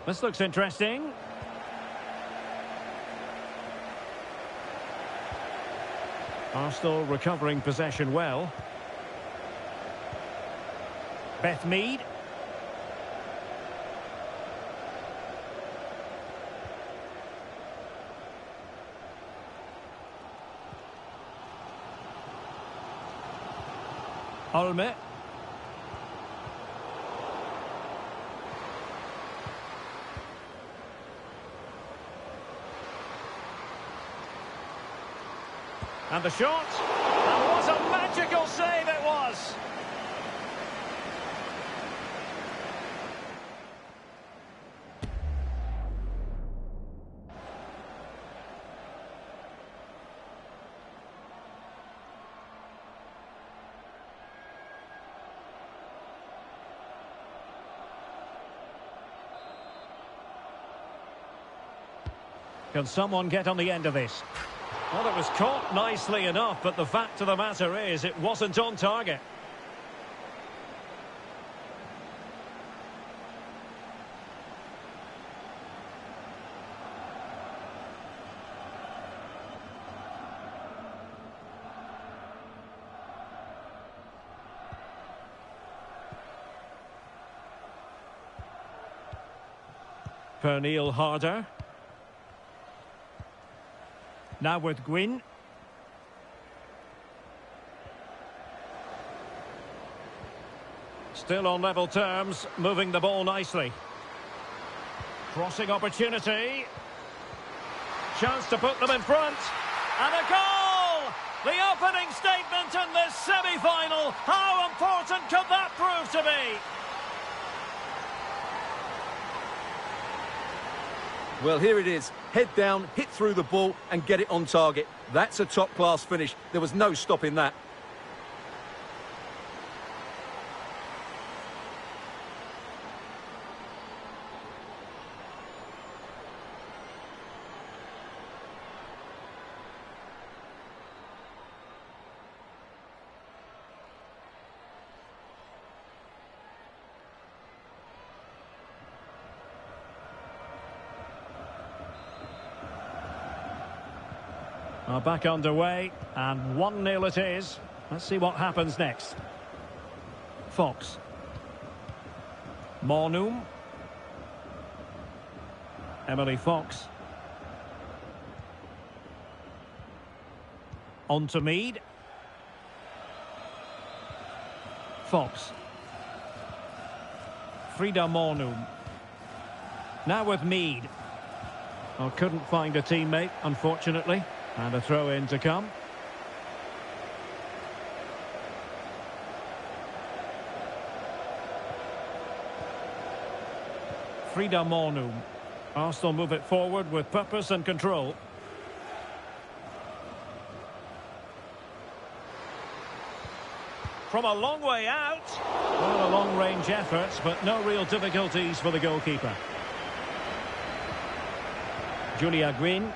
This looks interesting. Arsenal recovering possession well. Beth Mead. Olme. And the shot. And what a magical save it was. Can someone get on the end of this? Well, it was caught nicely enough, but the fact of the matter is it wasn't on target. Pernille Harder. Now with Gwyn. Still on level terms, moving the ball nicely. Crossing opportunity. Chance to put them in front. And a goal! The opening statement in this semi-final. How important could that prove to be?
Well, here it is. Head down, hit through the ball and get it on target. That's a top-class finish. There was no stopping that.
Are back underway, and 1-0 it is. Let's see what happens next. Fox. Mornum. Emily Fox. On to Mead. Fox. Frida Mornum. Now with Mead. Oh, couldn't find a teammate, unfortunately. And a throw-in to come. Frida Mornum. Arsenal move it forward with purpose and control. From a long way out. Well, a long-range effort, but no real difficulties for the goalkeeper. Julia Green.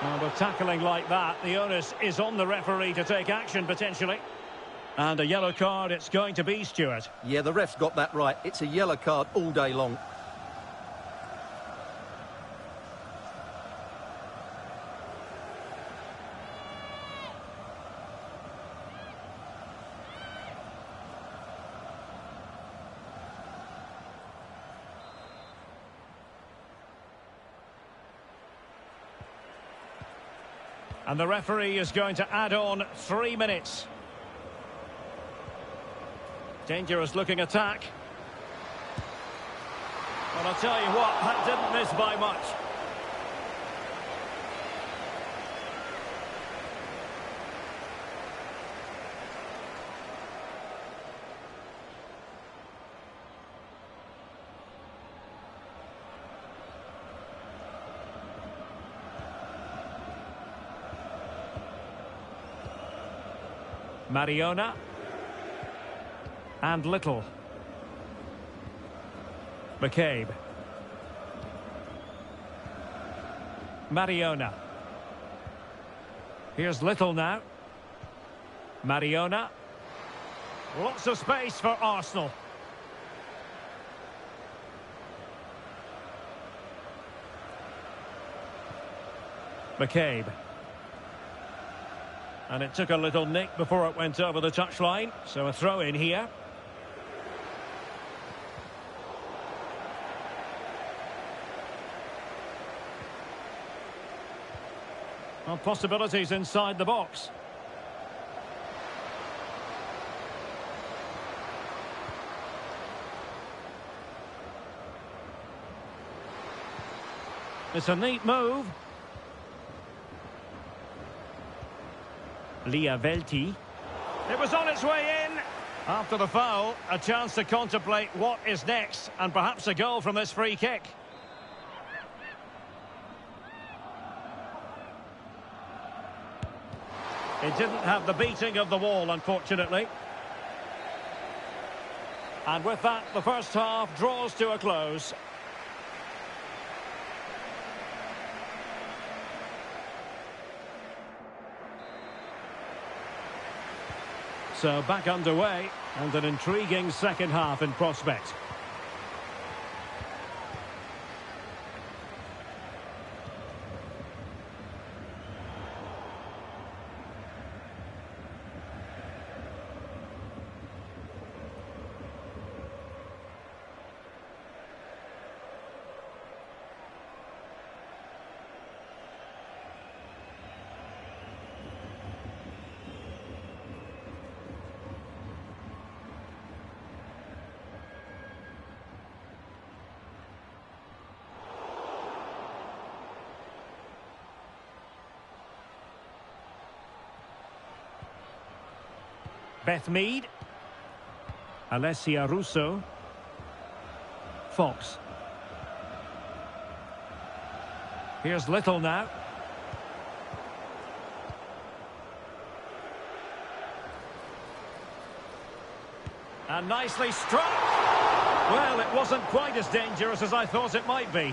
Well, with tackling like that, the onus is on the referee to take action, potentially. And a yellow card it's going to be, Stuart.
Yeah, the ref's got that right. It's a yellow card all day long.
And the referee is going to add on 3 minutes. Dangerous looking attack. Well, I'll tell you what, that didn't miss by much. Mariona. And Little. McCabe. Mariona. Here's Little now. Mariona. Lots of space for Arsenal. McCabe. And it took a little nick before it went over the touchline. So a throw in here. Well, possibilities inside the box. It's a neat move. Leah Velti. It was on its way in. After the foul, a chance to contemplate what is next, and perhaps a goal from this free kick. It didn't have the beating of the wall, unfortunately. And with that, the first half draws to a close. So back underway, and an intriguing second half in prospect. Beth Mead. Alessia Russo. Fox. Here's Little now. And nicely struck. Well, it wasn't quite as dangerous as I thought it might be.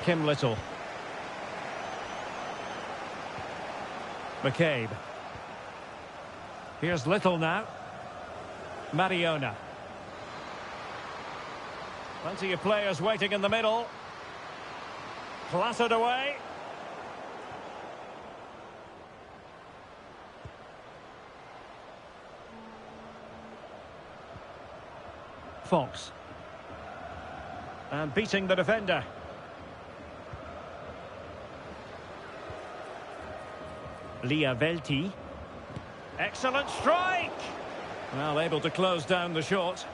Kim Little. McCabe. Here's Little now. Mariona. Plenty of players waiting in the middle. Clattered away. Fox. And beating the defender. Liavelti. Excellent strike! Well, able to close down the shot.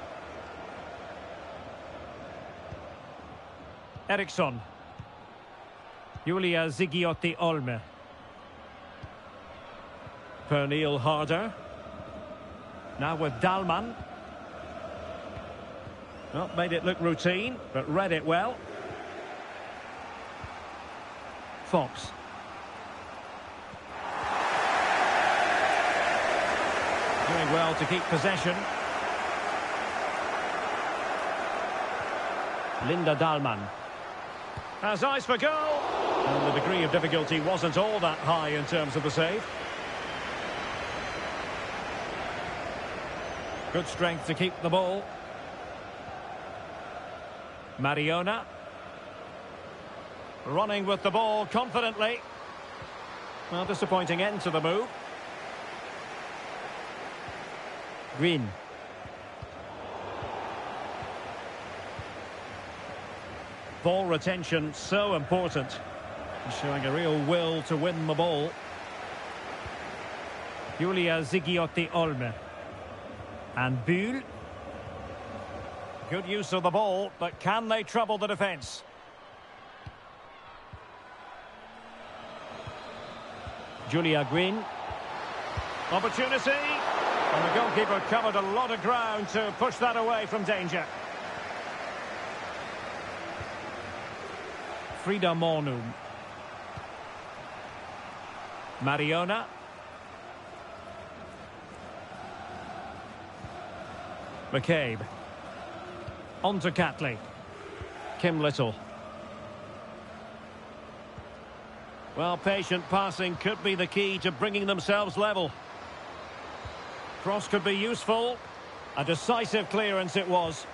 Eriksson. Julia Zigiotti Olme. Pernille Harder. Now with Dahlmann. Well, made it look routine, but read it well. Fox. Doing well to keep possession. Linda Dahlmann. Has eyes for goal. And the degree of difficulty wasn't all that high in terms of the save. Good strength to keep the ball. Mariona. Running with the ball confidently. Well, disappointing end to the move. Green. Ball retention so important. Showing a real will to win the ball. Julia Zigiotti Olme. And Bühl. Good use of the ball, but can they trouble the defence? Julia Green. Opportunity. And the goalkeeper covered a lot of ground to push that away from danger. Frida Mornum. Mariona. McCabe. On to Catley. Kim Little. Well, patient passing could be the key to bringing themselves level. Cross could be useful. A decisive clearance it was.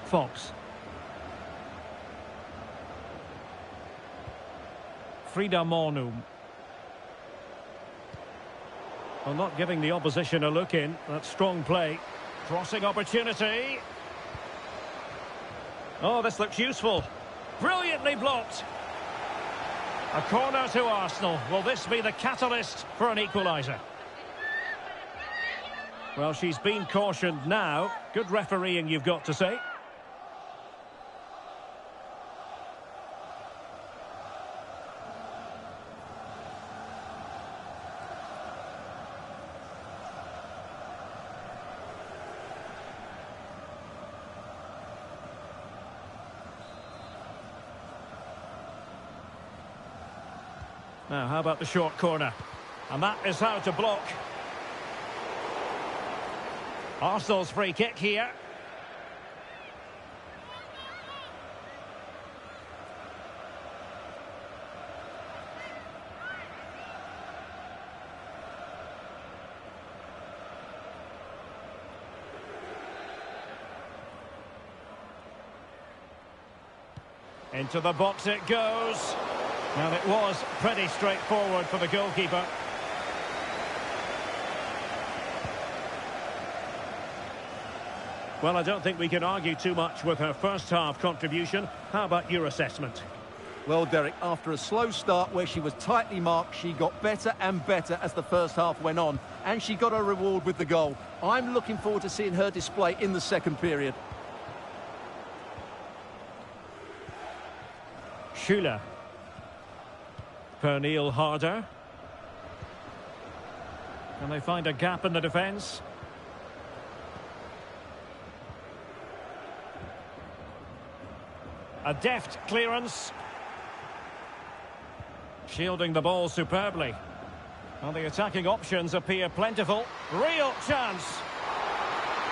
Fox. Frida Mornum. Well, not giving the opposition a look in. That's strong play. Crossing opportunity. Oh, this looks useful. Brilliantly blocked. A corner to Arsenal. Will this be the catalyst for an equaliser? Well, she's been cautioned now. Good refereeing, you've got to say. Now, how about the short corner? And that is how to block. Arsenal's free kick here. Into the box it goes. And it was pretty straightforward for the goalkeeper. Well, I don't think we can argue too much with her first half contribution. How about your assessment?
Well, Derek, after a slow start where she was tightly marked, she got better and better as the first half went on. And she got her reward with the goal. I'm looking forward to seeing her display in the second period.
Schüller. Pernille Harder. Can they find a gap in the defence? A deft clearance. Shielding the ball superbly. Well, the attacking options appear plentiful. Real chance.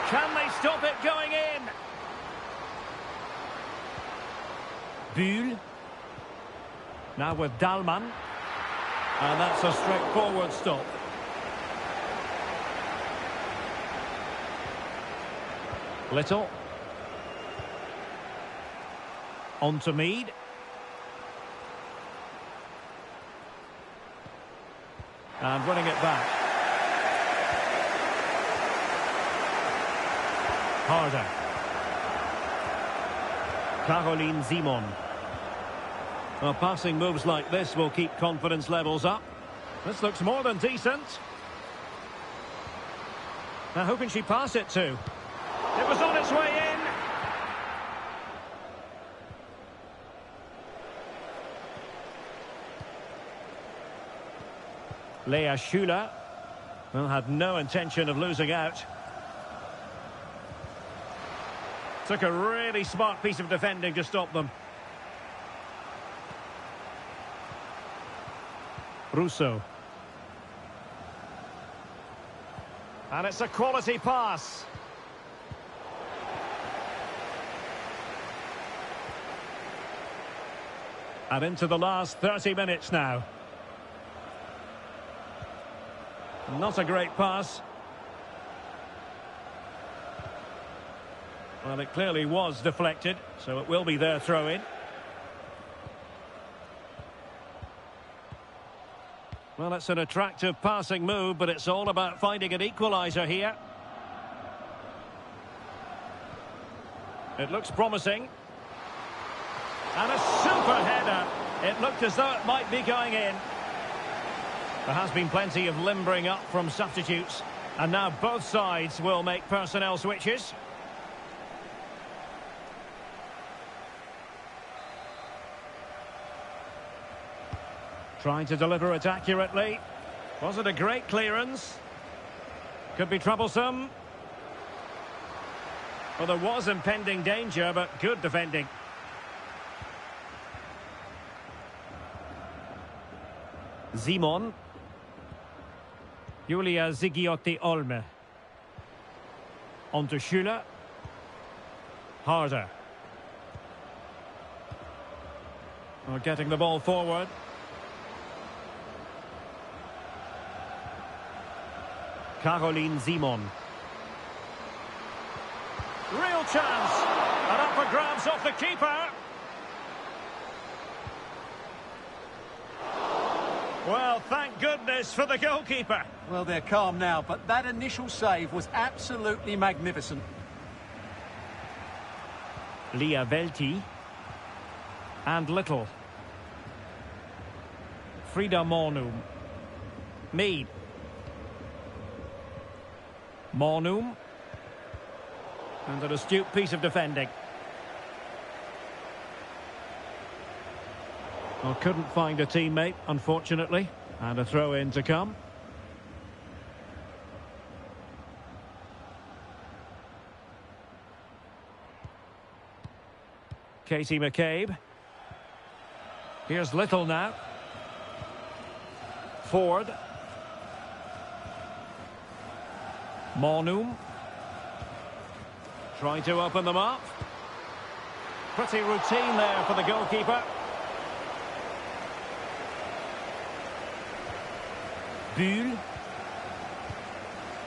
Can they stop it going in? Bühl. Now with Dahlmann. And that's a straightforward stop. Little. On to Mead. And running it back. Harder. Caroline Simon. Well, passing moves like this will keep confidence levels up. This looks more than decent. Now, who can she pass it to? It was on its way in. Lea Schuler, well, had no intention of losing out. Took a really smart piece of defending to stop them. Russo. And it's a quality pass. And into the last 30 minutes now. Not a great pass. Well, it clearly was deflected, so it will be their throw-in. Well, it's an attractive passing move, but it's all about finding an equaliser here. It looks promising. And a super header. It looked as though it might be going in. There has been plenty of limbering up from substitutes. And now both sides will make personnel switches. Trying to deliver it accurately. Wasn't a great clearance. Could be troublesome. Well, there was impending danger, but good defending. Simon. Julia Zigiotti-Olme. On to Schuler. Harder. Well, getting the ball forward. Caroline Simon. Real chance. And up for grabs off the keeper. Well, thank goodness for the goalkeeper.
Well, they're calm now, but that initial save was absolutely magnificent.
Lia Velti. And Little. Frida Mornum. Mead. Mornum. And an astute piece of defending. Well, couldn't find a teammate, unfortunately. And a throw-in to come. Katie McCabe. Here's Little now. Ford. Mornum. Trying to open them up. Pretty routine there for the goalkeeper. Buhl.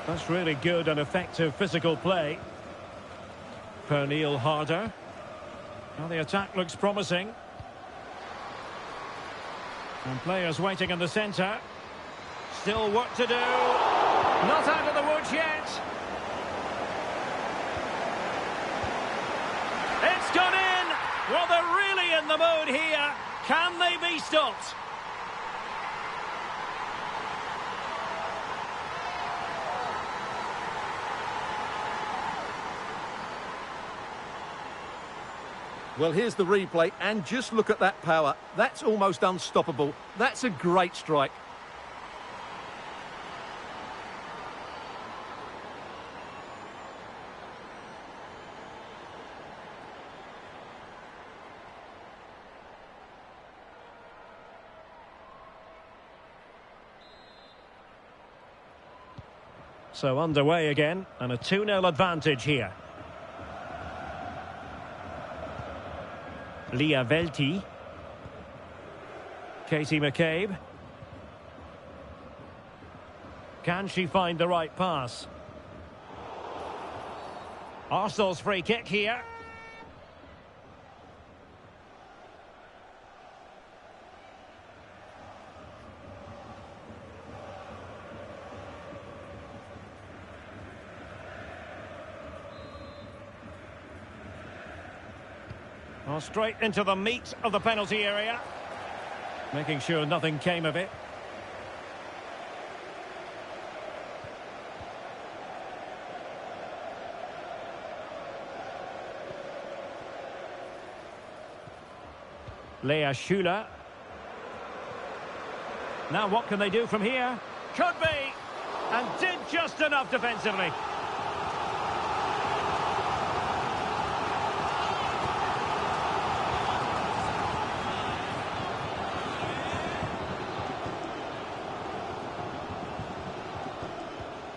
That's really good and effective physical play. Pernille Harder. Well, the attack looks promising. And players waiting in the centre. Still work to do. Not out of the woods yet. It's gone in. Well, they're really in the mood here. Can they be stopped?
Well, here's the replay, and just look at that power. That's almost unstoppable. That's a great strike.
So underway again, and a 2-0 advantage here. Lia Velti. Katie McCabe. Can she find the right pass? Arsenal's free kick here. Well, straight into the meat of the penalty area. Making sure nothing came of it. Lea Schuler. Now what can they do from here? Could be! And did just enough defensively.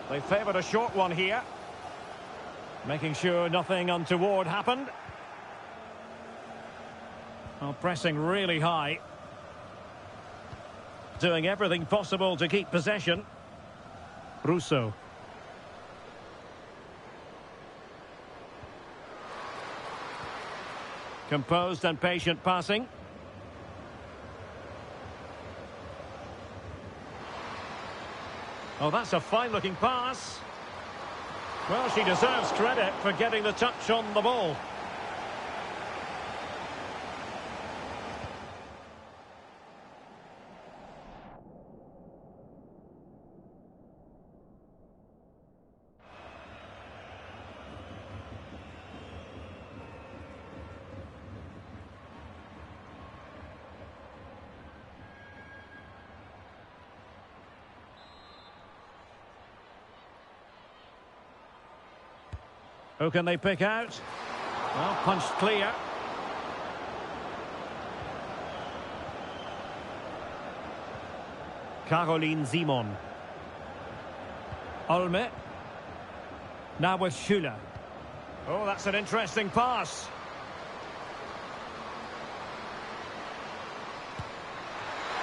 They favoured a short one here. Making sure nothing untoward happened. Oh, pressing really high. Doing everything possible to keep possession. Russo. Composed and patient passing. Oh, that's a fine-looking pass. Well, she deserves credit for getting the touch on the ball. Who can they pick out? Well, punched clear. Caroline Simon. Olme. Now with Schuler. Oh, that's an interesting pass.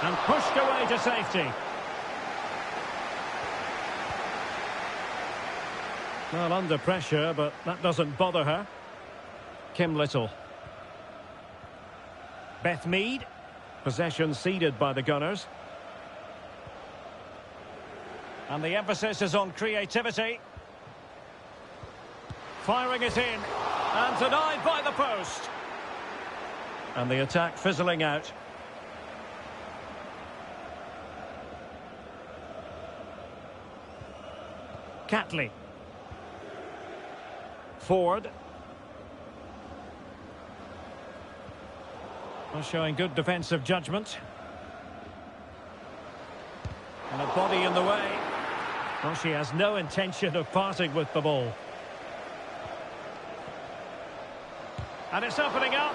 And pushed away to safety. Well, under pressure, but that doesn't bother her. Kim Little. Beth Mead. Possession ceded by the Gunners. And the emphasis is on creativity. Firing it in. And denied by the post. And the attack fizzling out. Catley. Ford. Well, showing good defensive judgment. And a body in the way. Well, she has no intention of parting with the ball. And it's opening up.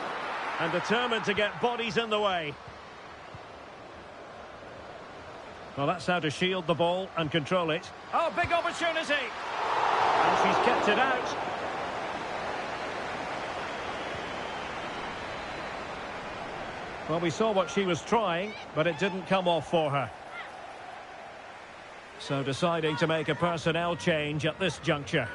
And determined to get bodies in the way. Well, that's how to shield the ball and control it. Oh, big opportunity. And she's kept it out. Well, we saw what she was trying, but it didn't come off for her. So deciding to make a personnel change at this juncture.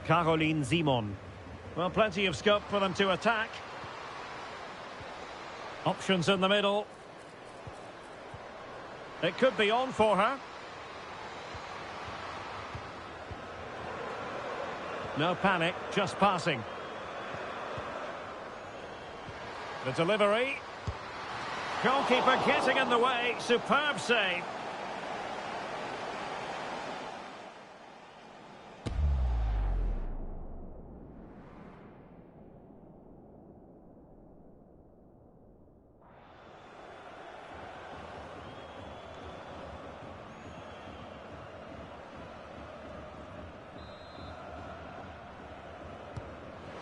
Caroline Simon. Well, plenty of scope for them to attack. Options in the middle. It could be on for her. No panic, just passing. The delivery. Goalkeeper getting in the way. Superb save.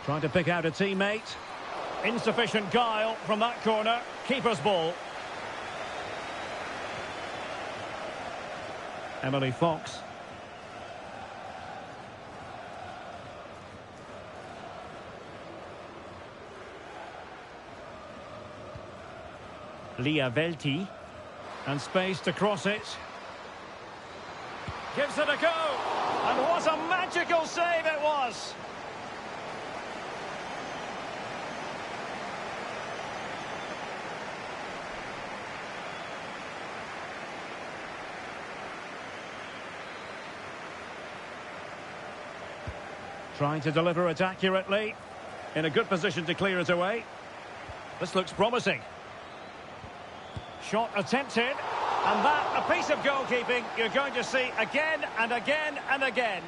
Trying to pick out a teammate. Insufficient guile from that corner. Keeper's ball. Emily Fox. Leah Velti. And space to cross it. Gives it a go. And what a magical save it was. Trying to deliver it accurately. In a good position to clear it away. This looks promising. Shot attempted. And that, a piece of goalkeeping you're going to see again and again and again.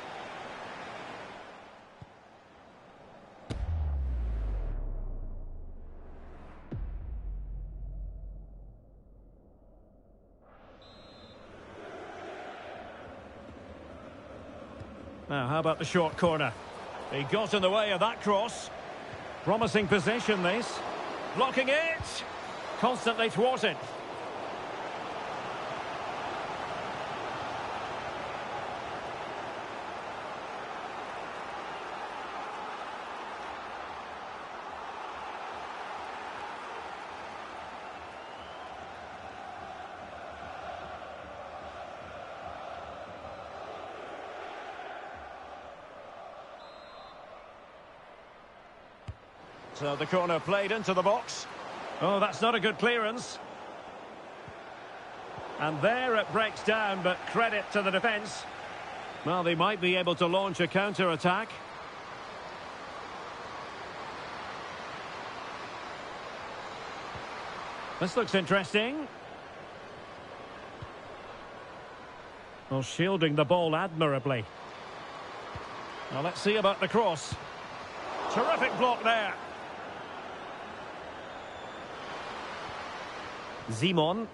Now, how about the short corner? He got in the way of that cross. Promising position, this. Blocking it. Constantly thwarted. So the corner played into the box. Oh, that's not a good clearance. And there it breaks down, but credit to the defence. Well, they might be able to launch a counter-attack. This looks interesting. Well, shielding the ball admirably. Now let's see about the cross. Terrific block there. Simon,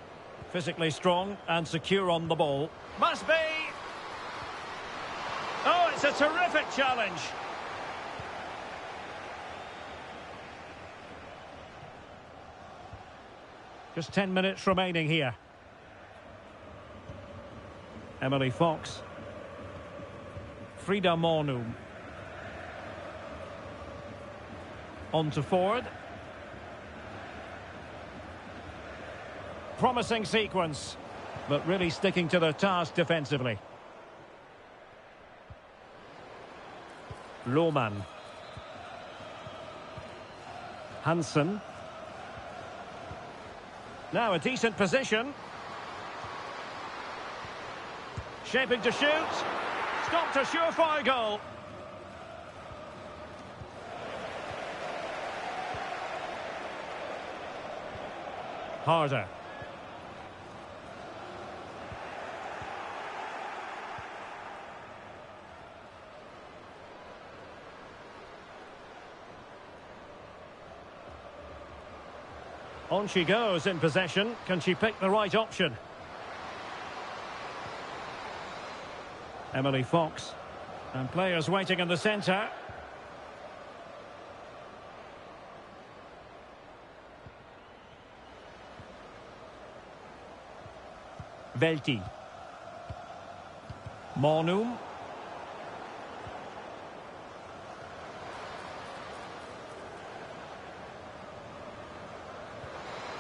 physically strong and secure on the ball. Must be! Oh, it's a terrific challenge. Just 10 minutes remaining here. Emily Fox. Frida Mornum. On to forward. Promising sequence, but really sticking to their task defensively. Lohmann. Hansen. Now a decent position. Shaping to shoot. Stopped a surefire goal. Harder. On she goes in possession. Can she pick the right option? Emily Fox. And players waiting in the centre. Velti. Mornum.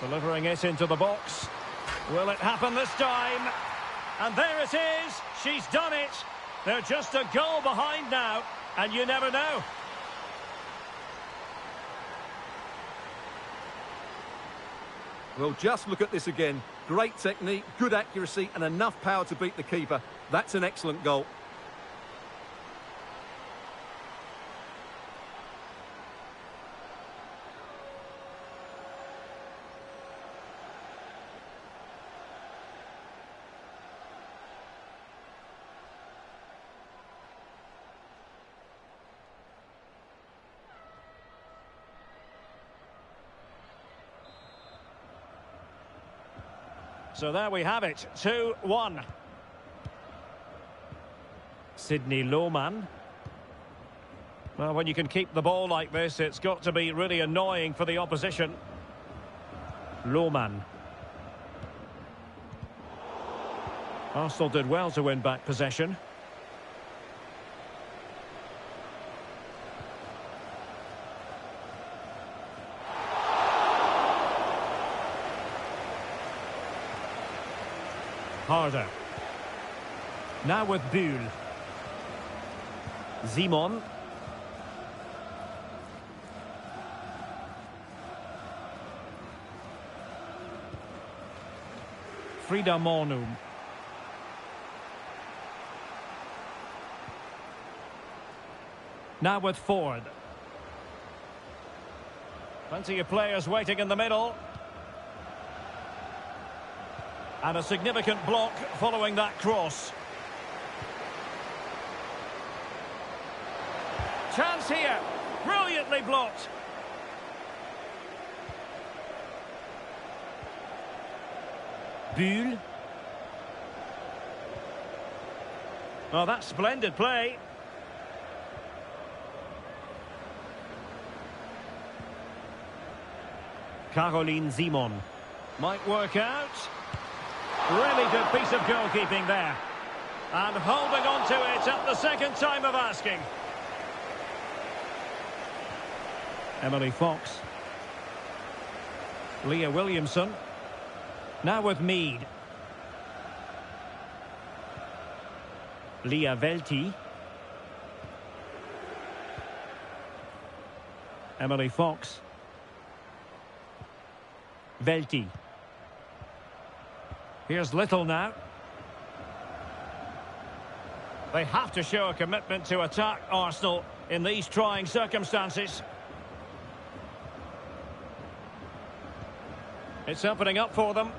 Delivering it into the box. Will it happen this time? And there it is. She's done it. They're just a goal behind now, and you never know.
Well, just look at this again. Great technique, good accuracy, and enough power to beat the keeper. That's an excellent goal.
So there we have it, 2-1. Sydney Lohmann. Well, when you can keep the ball like this, it's got to be really annoying for the opposition. Lohmann. Arsenal did well to win back possession. Harder. Now with Buhl. Simon. Frida Mornum. Now with Ford. Plenty of players waiting in the middle. And a significant block following that cross. Chance here. Brilliantly blocked. Buhl. Oh, that's splendid play. Caroline Simon. Might work out. Really good piece of goalkeeping there. And holding on to it at the second time of asking. Emily Fox. Leah Williamson. Now with Mead. Leah Velti. Emily Fox. Velti. Here's Little now. They have to show a commitment to attack Arsenal in these trying circumstances. It's opening up for them.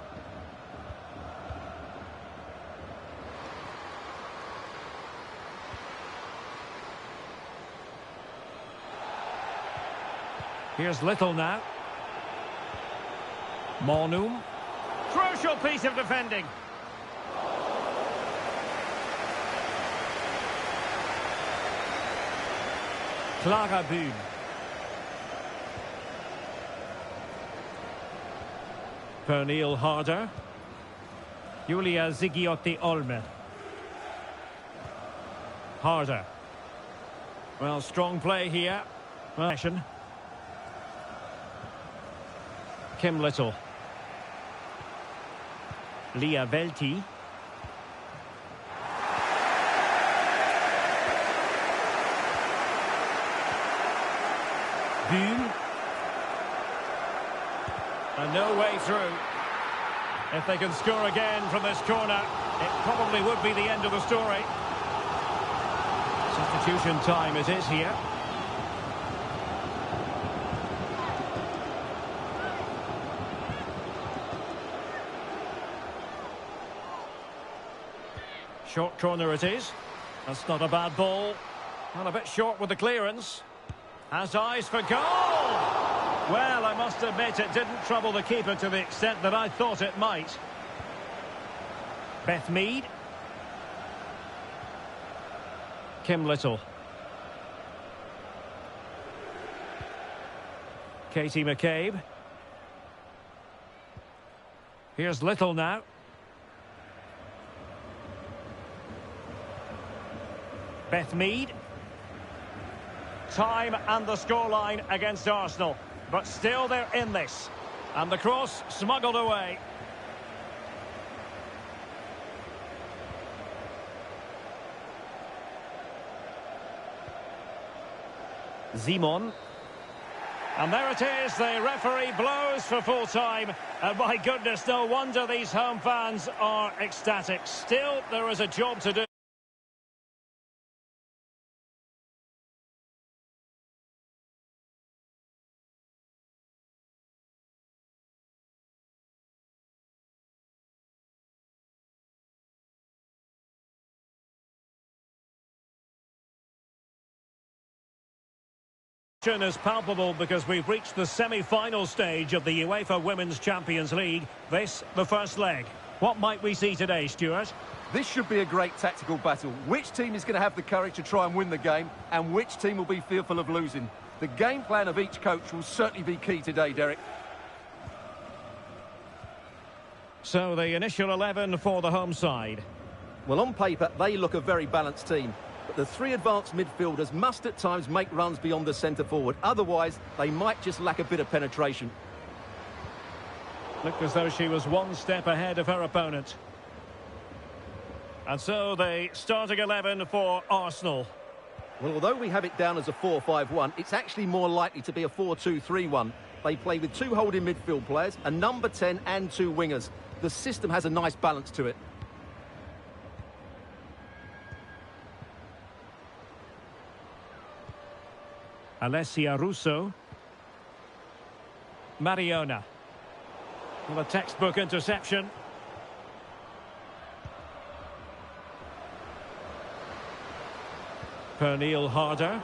Here's Little now. Monum. Crucial piece of defending. Clara Buhl. Pernille Harder. Julia Zigiotti-Olme. Harder. Well, strong play here. Kim Little. Leah Velti. Buhl. And no way through. If they can score again from this corner, it probably would be the end of the story. Substitution time it is here. Short corner it is. That's not a bad ball. Well, a bit short with the clearance. Has eyes for goal! Well, I must admit it didn't trouble the keeper to the extent that I thought it might. Beth Mead. Kim Little. Katie McCabe. Here's Little now. Beth Mead. Time and the scoreline against Arsenal. But still they're in this. And the cross smuggled away. Simon. And there it is, the referee blows for full time. And my goodness, no wonder these home fans are ecstatic. Still, there is a job to do. Is palpable because we've reached the semi-final stage of the UEFA Women's Champions League. This, the first leg. What might we see today, Stuart?
This should be a great tactical battle. Which team is going to have the courage to try and win the game, and which team will be fearful of losing? The game plan of each coach will certainly be key today, Derek.
So the initial 11 for the home side.
Well, on paper, they look a very balanced team. But the three advanced midfielders must at times make runs beyond the centre-forward. Otherwise, they might just lack a bit of penetration.
Looked as though she was one step ahead of her opponent. And so the starting 11 for Arsenal.
Well, although we have it down as a 4-5-1, it's actually more likely to be a 4-2-3-1. They play with two holding midfield players, a number 10 and two wingers. The system has a nice balance to it.
Alessia Russo. Mariona. Well, a textbook interception. Pernille Harder.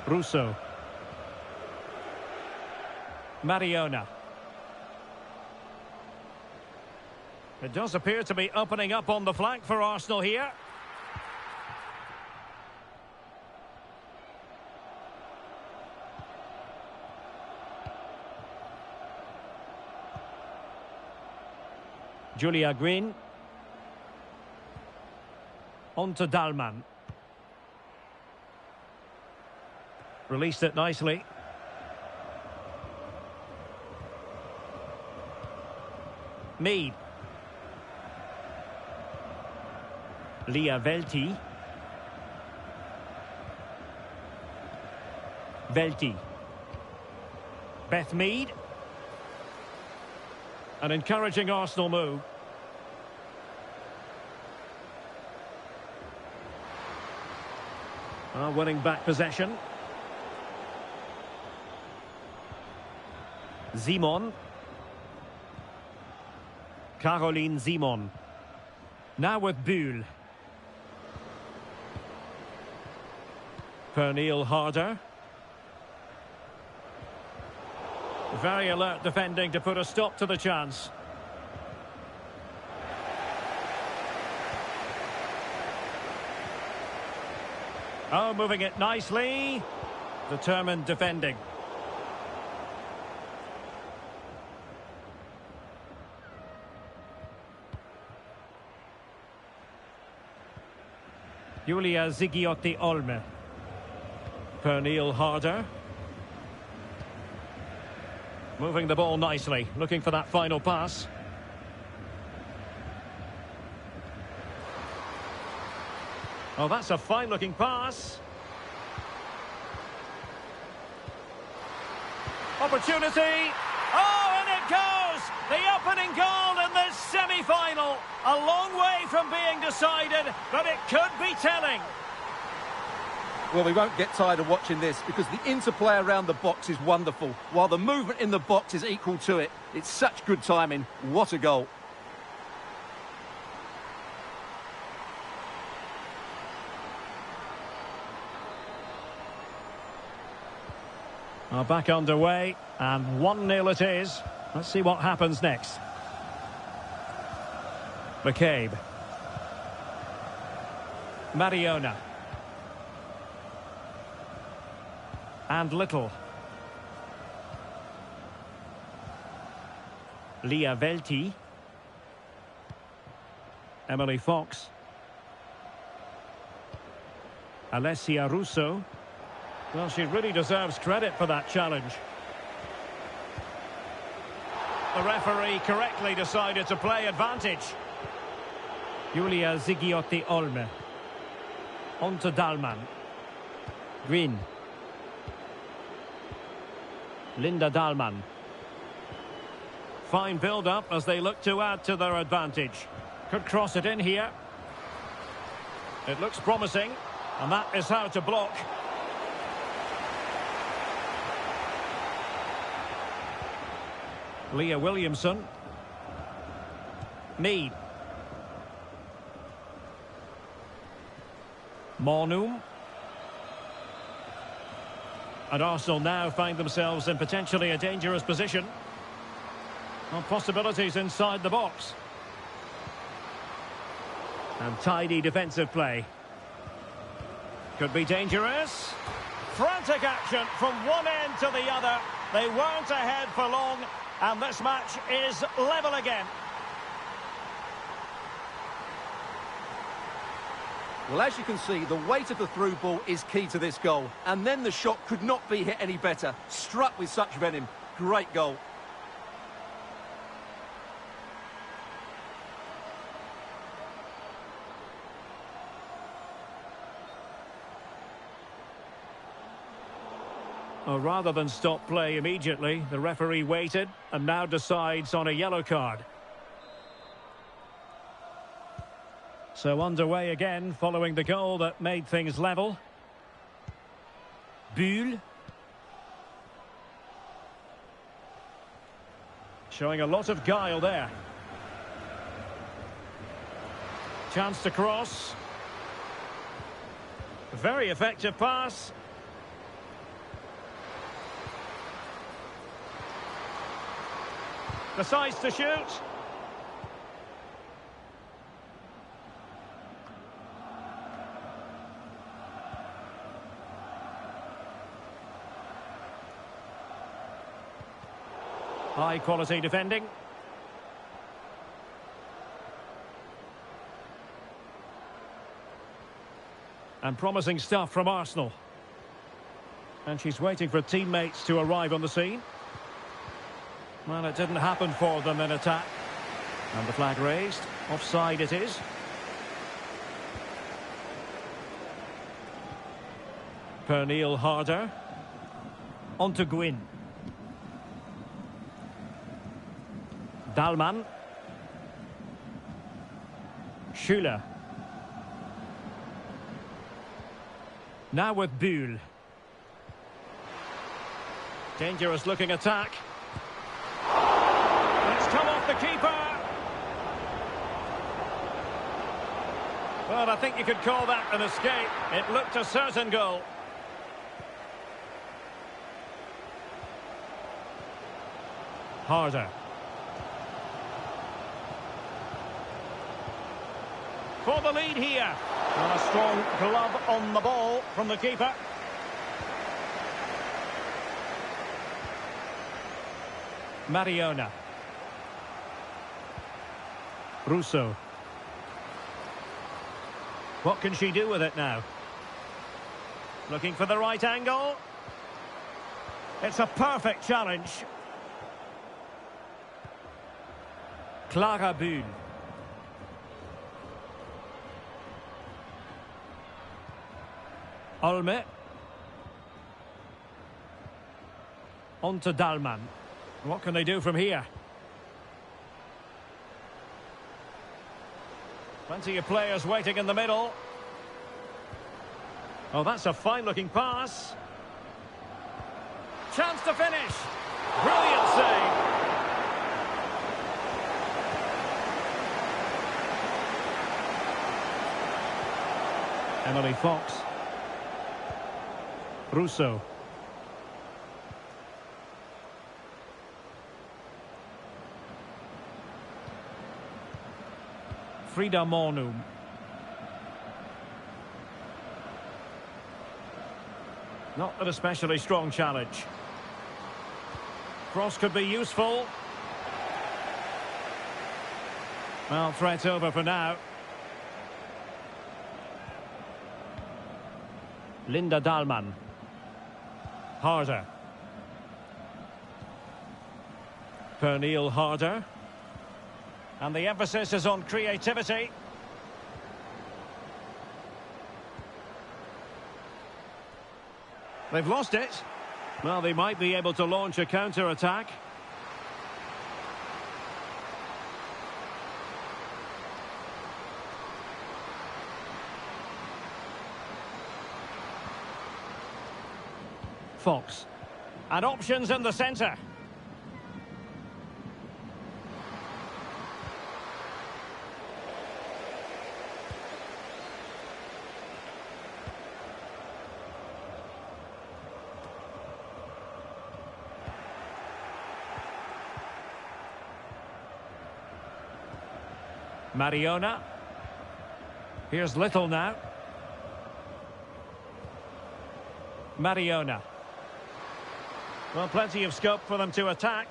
Russo. Mariona. It does appear to be opening up on the flank for Arsenal here. Julia Green. On to Dahlmann. Released it nicely. Mead. Lia Velti. Velti. Beth Mead. An encouraging Arsenal move. Winning back possession. Simon. Caroline Simon. Now with Bühl. Pernille Harder. Very alert defending to put a stop to the chance. Oh, moving it nicely. Determined defending. Julia Zigiotti Olme. Pernille Harder. Moving the ball nicely, looking for that final pass. Oh, that's a fine-looking pass. Opportunity. Oh, and it goes! The opening goal in this semi-final. A long way from being decided, but it could be telling.
Well, we won't get tired of watching this because the interplay around the box is wonderful, while the movement in the box is equal to it. It's such good timing. What a goal.
Back underway, and 1-0 it is. Let's see what happens next. McCabe. Mariona. And Little. Lia Velti. Emily Fox. Alessia Russo. Well, she really deserves credit for that challenge. The referee correctly decided to play advantage. Julia Zigiotti Olme. On to Dahlmann. Green. Linda Dahlmann. Fine build-up as they look to add to their advantage. Could cross it in here. It looks promising, and that is how to block. Leah Williamson. Mead. Mornum. And Arsenal now find themselves in potentially a dangerous position. On possibilities inside the box. And tidy defensive play. Could be dangerous. Frantic action from one end to the other. They weren't ahead for long, and this match is level again.
Well, as you can see, the weight of the through ball is key to this goal. And then the shot could not be hit any better. Struck with such venom. Great goal.
Well, rather than stop play immediately, the referee waited and now decides on a yellow card. So underway again following the goal that made things level. Buhl. Showing a lot of guile there. Chance to cross. Very effective pass. Decides to shoot. High quality defending. And promising stuff from Arsenal. And she's waiting for teammates to arrive on the scene. Well, it didn't happen for them in attack. And the flag raised. Offside it is. Pernille Harder. On to Gwyn. Dalman. Schüller. Now with Buhl. Dangerous looking attack. It's come off the keeper. Well, I think you could call that an escape. It looked a certain goal. Harder. For the lead here. And a strong glove on the ball from the keeper. Mariona. Russo. What can she do with it now? Looking for the right angle. It's a perfect challenge. Clara Buhl. Olme. On to Dalman. What can they do from here? Plenty of players waiting in the middle. Oh, that's a fine-looking pass. Chance to finish. Brilliant save. Emily Fox. Russo. Frida Mornum. Not an especially strong challenge. Cross could be useful. Well, threat over for now. Linda Dalman. Harder. Pernille Harder. And the emphasis is on creativity. They've lost it. Well, they might be able to launch a counter-attack. Fox. And options in the centre. Mariona. Here's Little now. Mariona. Well, plenty of scope for them to attack.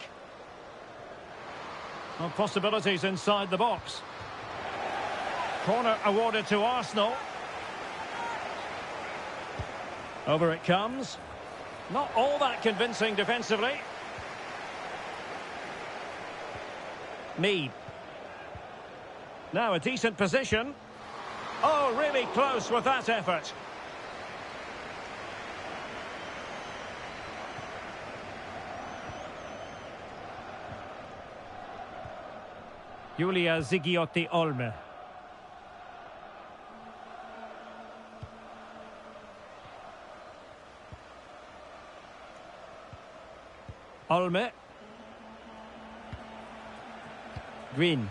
Well, possibilities inside the box. Corner awarded to Arsenal. Over it comes. Not all that convincing defensively. Mead. Now a decent position. Oh, really close with that effort. Julia Zigiotti Olme. Olme. Green.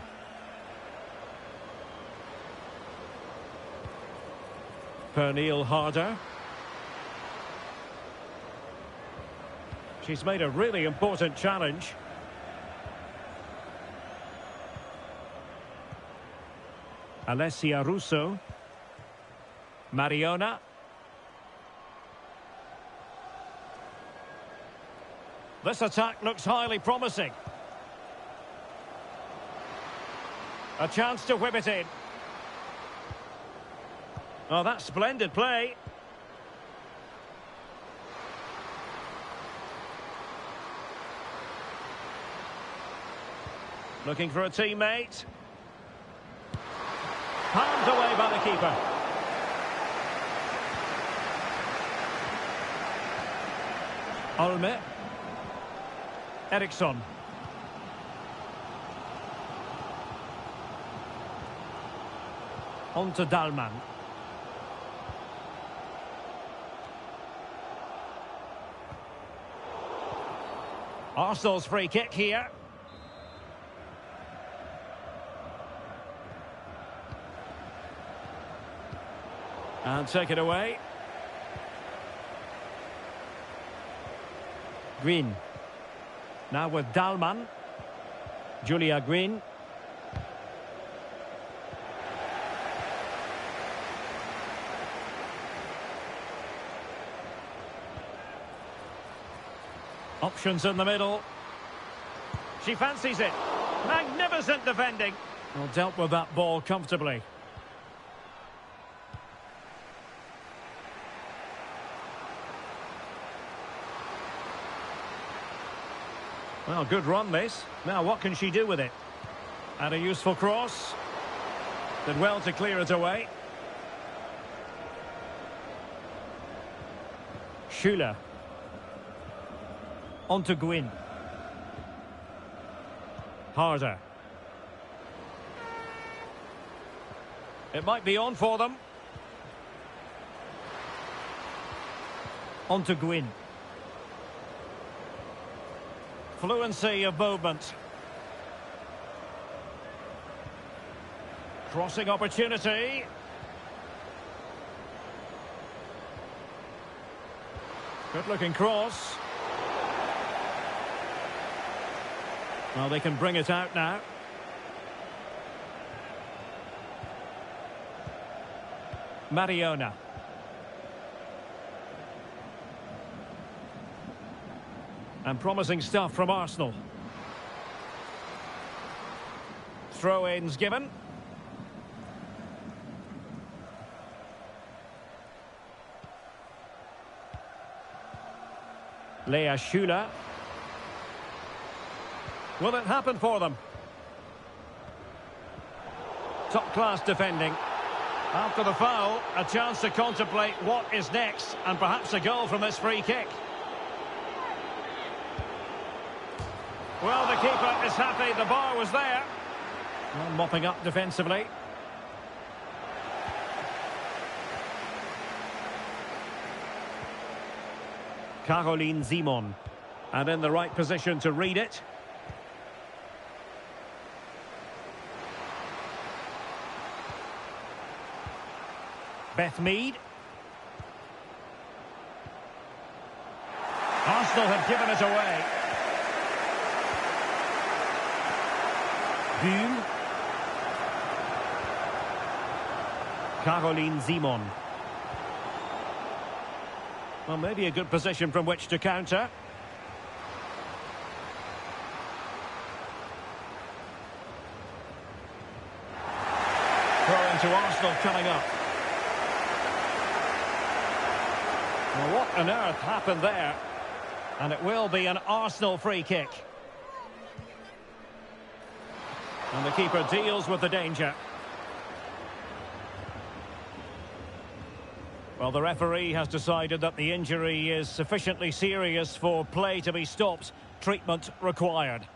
Pernille Harder. She's made a really important challenge. Alessia Russo. Mariona. This attack looks highly promising. A chance to whip it in. Oh, that's splendid play. Looking for a teammate. Palmed away by the keeper. Olme. Eriksson. On to Dahlmann. Arsenal's free kick here. And take it away. Green. Now with Dahlmann. Julia Green. Options in the middle. She fancies it. Magnificent defending. Well, dealt with that ball comfortably. Well, good run this. Now what can she do with it? And a useful cross. Did well to clear it away. Schüller. On to Gwyn. Harder. It might be on for them. On to Gwyn. Fluency of movement. Crossing opportunity. Good looking cross. Well, they can bring it out now. Mariona. And promising stuff from Arsenal. Throw-ins given. Lea Schüller. Will it happen for them? Top-class defending. After the foul, a chance to contemplate what is next, and perhaps a goal from this free kick. Well, the keeper is happy the bar was there. Well, mopping up defensively. Caroline Simon. And in the right position to read it. Beth Mead. Arsenal have given it away. Bühl. Caroline Simon. Well, maybe a good position from which to counter. Throw into Arsenal coming up. Well, what on earth happened there? And it will be an Arsenal free kick. And the keeper deals with the danger. Well, the referee has decided that the injury is sufficiently serious for play to be stopped. Treatment required.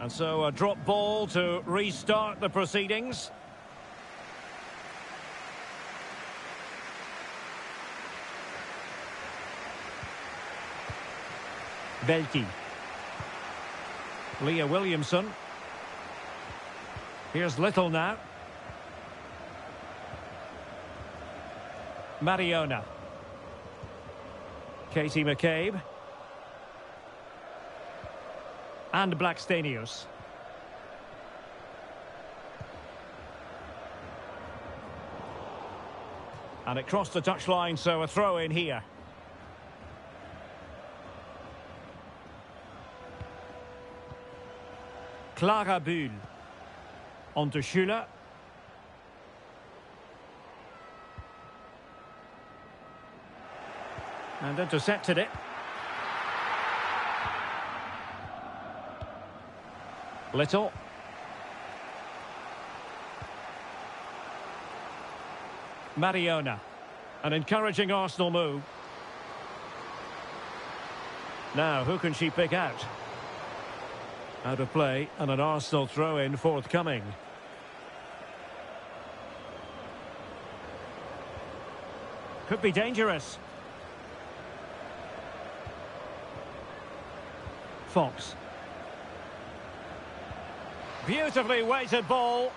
And so a drop ball to restart the proceedings. Belki. Leah Williamson. Here's Little now. Mariona. Katie McCabe. And Blackstenius. And it crossed the touchline, so a throw in here. Clara Bühl. On to Schüller. And intercepted it. Little. Mariona. An encouraging Arsenal move. Now, who can she pick out? Out of play, and an Arsenal throw-in forthcoming. Could be dangerous. Fox. Beautifully weighted ball.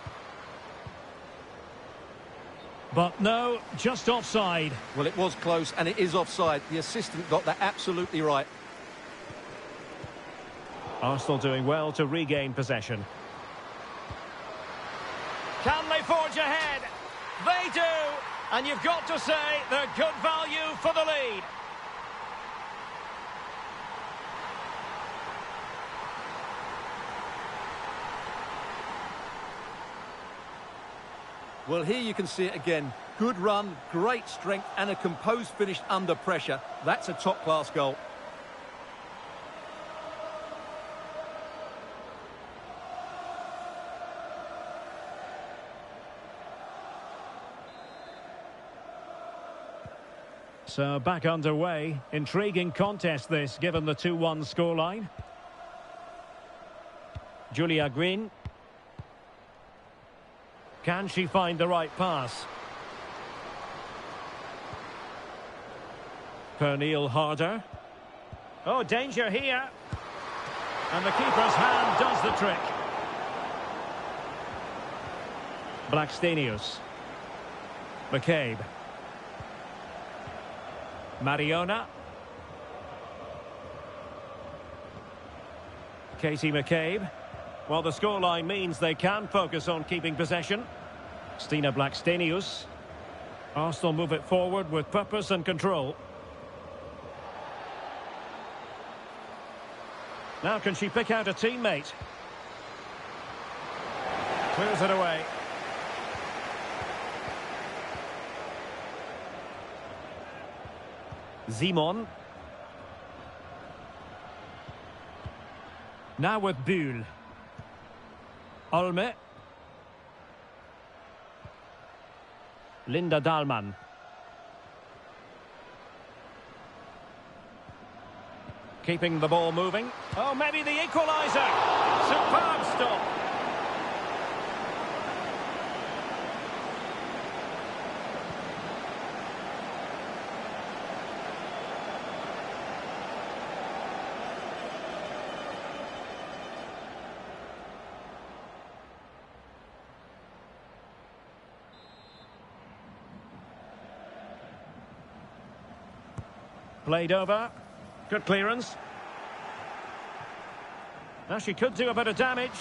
But no, just offside.
Well, it was close, and it is offside. The assistant got that absolutely right.
Arsenal doing well to regain possession. Can they forge ahead? They do! And you've got to say they're good value for the lead.
Well, here you can see it again. Good run, great strength, and a composed finish under pressure. That's a top-class goal.
So back underway. Intriguing contest this, given the 2-1 scoreline. Julia Green. Can she find the right pass? Pernille Harder. Oh, danger here. And the keeper's hand does the trick. Blackstenius. McCabe. Mariona. Katie McCabe. Well, the scoreline means they can focus on keeping possession. Stina Blackstenius. Arsenal move it forward with purpose and control. Now can she pick out a teammate? Clears it away. Simon. Now with Bühl. Olme. Linda Dahlmann. Keeping the ball moving. Oh, maybe the equaliser. Superb stop. Played over. Good clearance. Now she could do a bit of damage.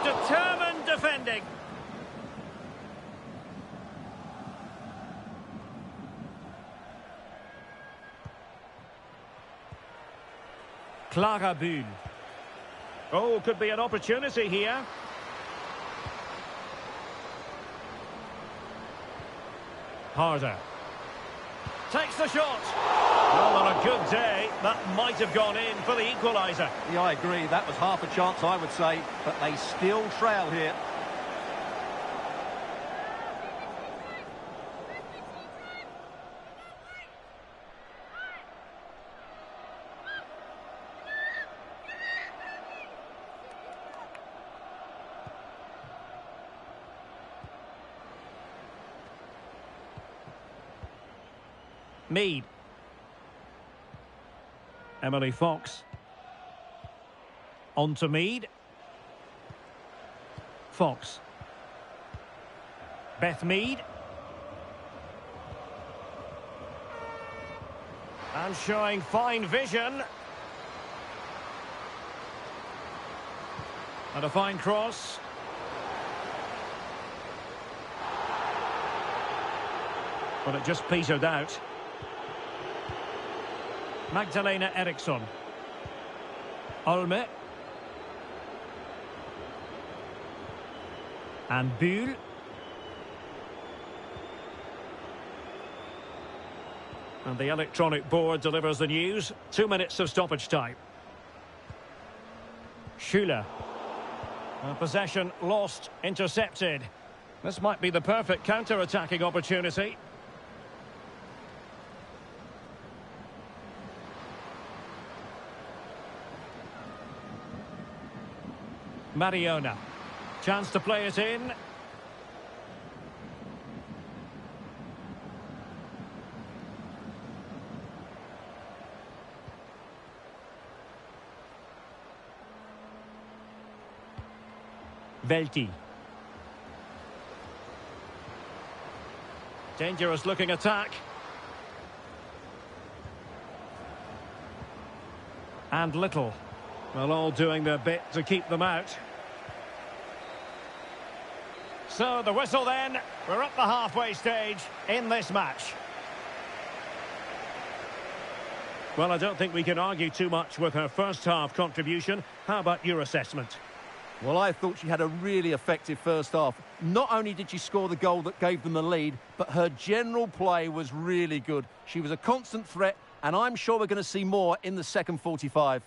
Determined defending. Clara Bühl. Oh, could be an opportunity here. Harder. Takes the shot. Well, on a good day, that might have gone in for the equaliser.
Yeah, I agree. That was half a chance, I would say. But they still trail here.
Mead. Emily Fox. On to Mead. Fox. Beth Mead. And showing fine vision. And a fine cross. But it just petered out. Magdalena Eriksson. Olme. And Buhl. And the electronic board delivers the news. 2 minutes of stoppage time. Schüller. Possession lost, intercepted. This might be the perfect counter-attacking opportunity. Mariona. Chance to play it in. Velti. Dangerous looking attack. And Little. Well, all doing their bit to keep them out. So the whistle then. We're up the halfway stage in this match. Well, I don't think we can argue too much with her first half contribution. How about your assessment?
Well, I thought she had a really effective first half. Not only did she score the goal that gave them the lead, but her general play was really good. She was a constant threat, and I'm sure we're going to see more in the second 45.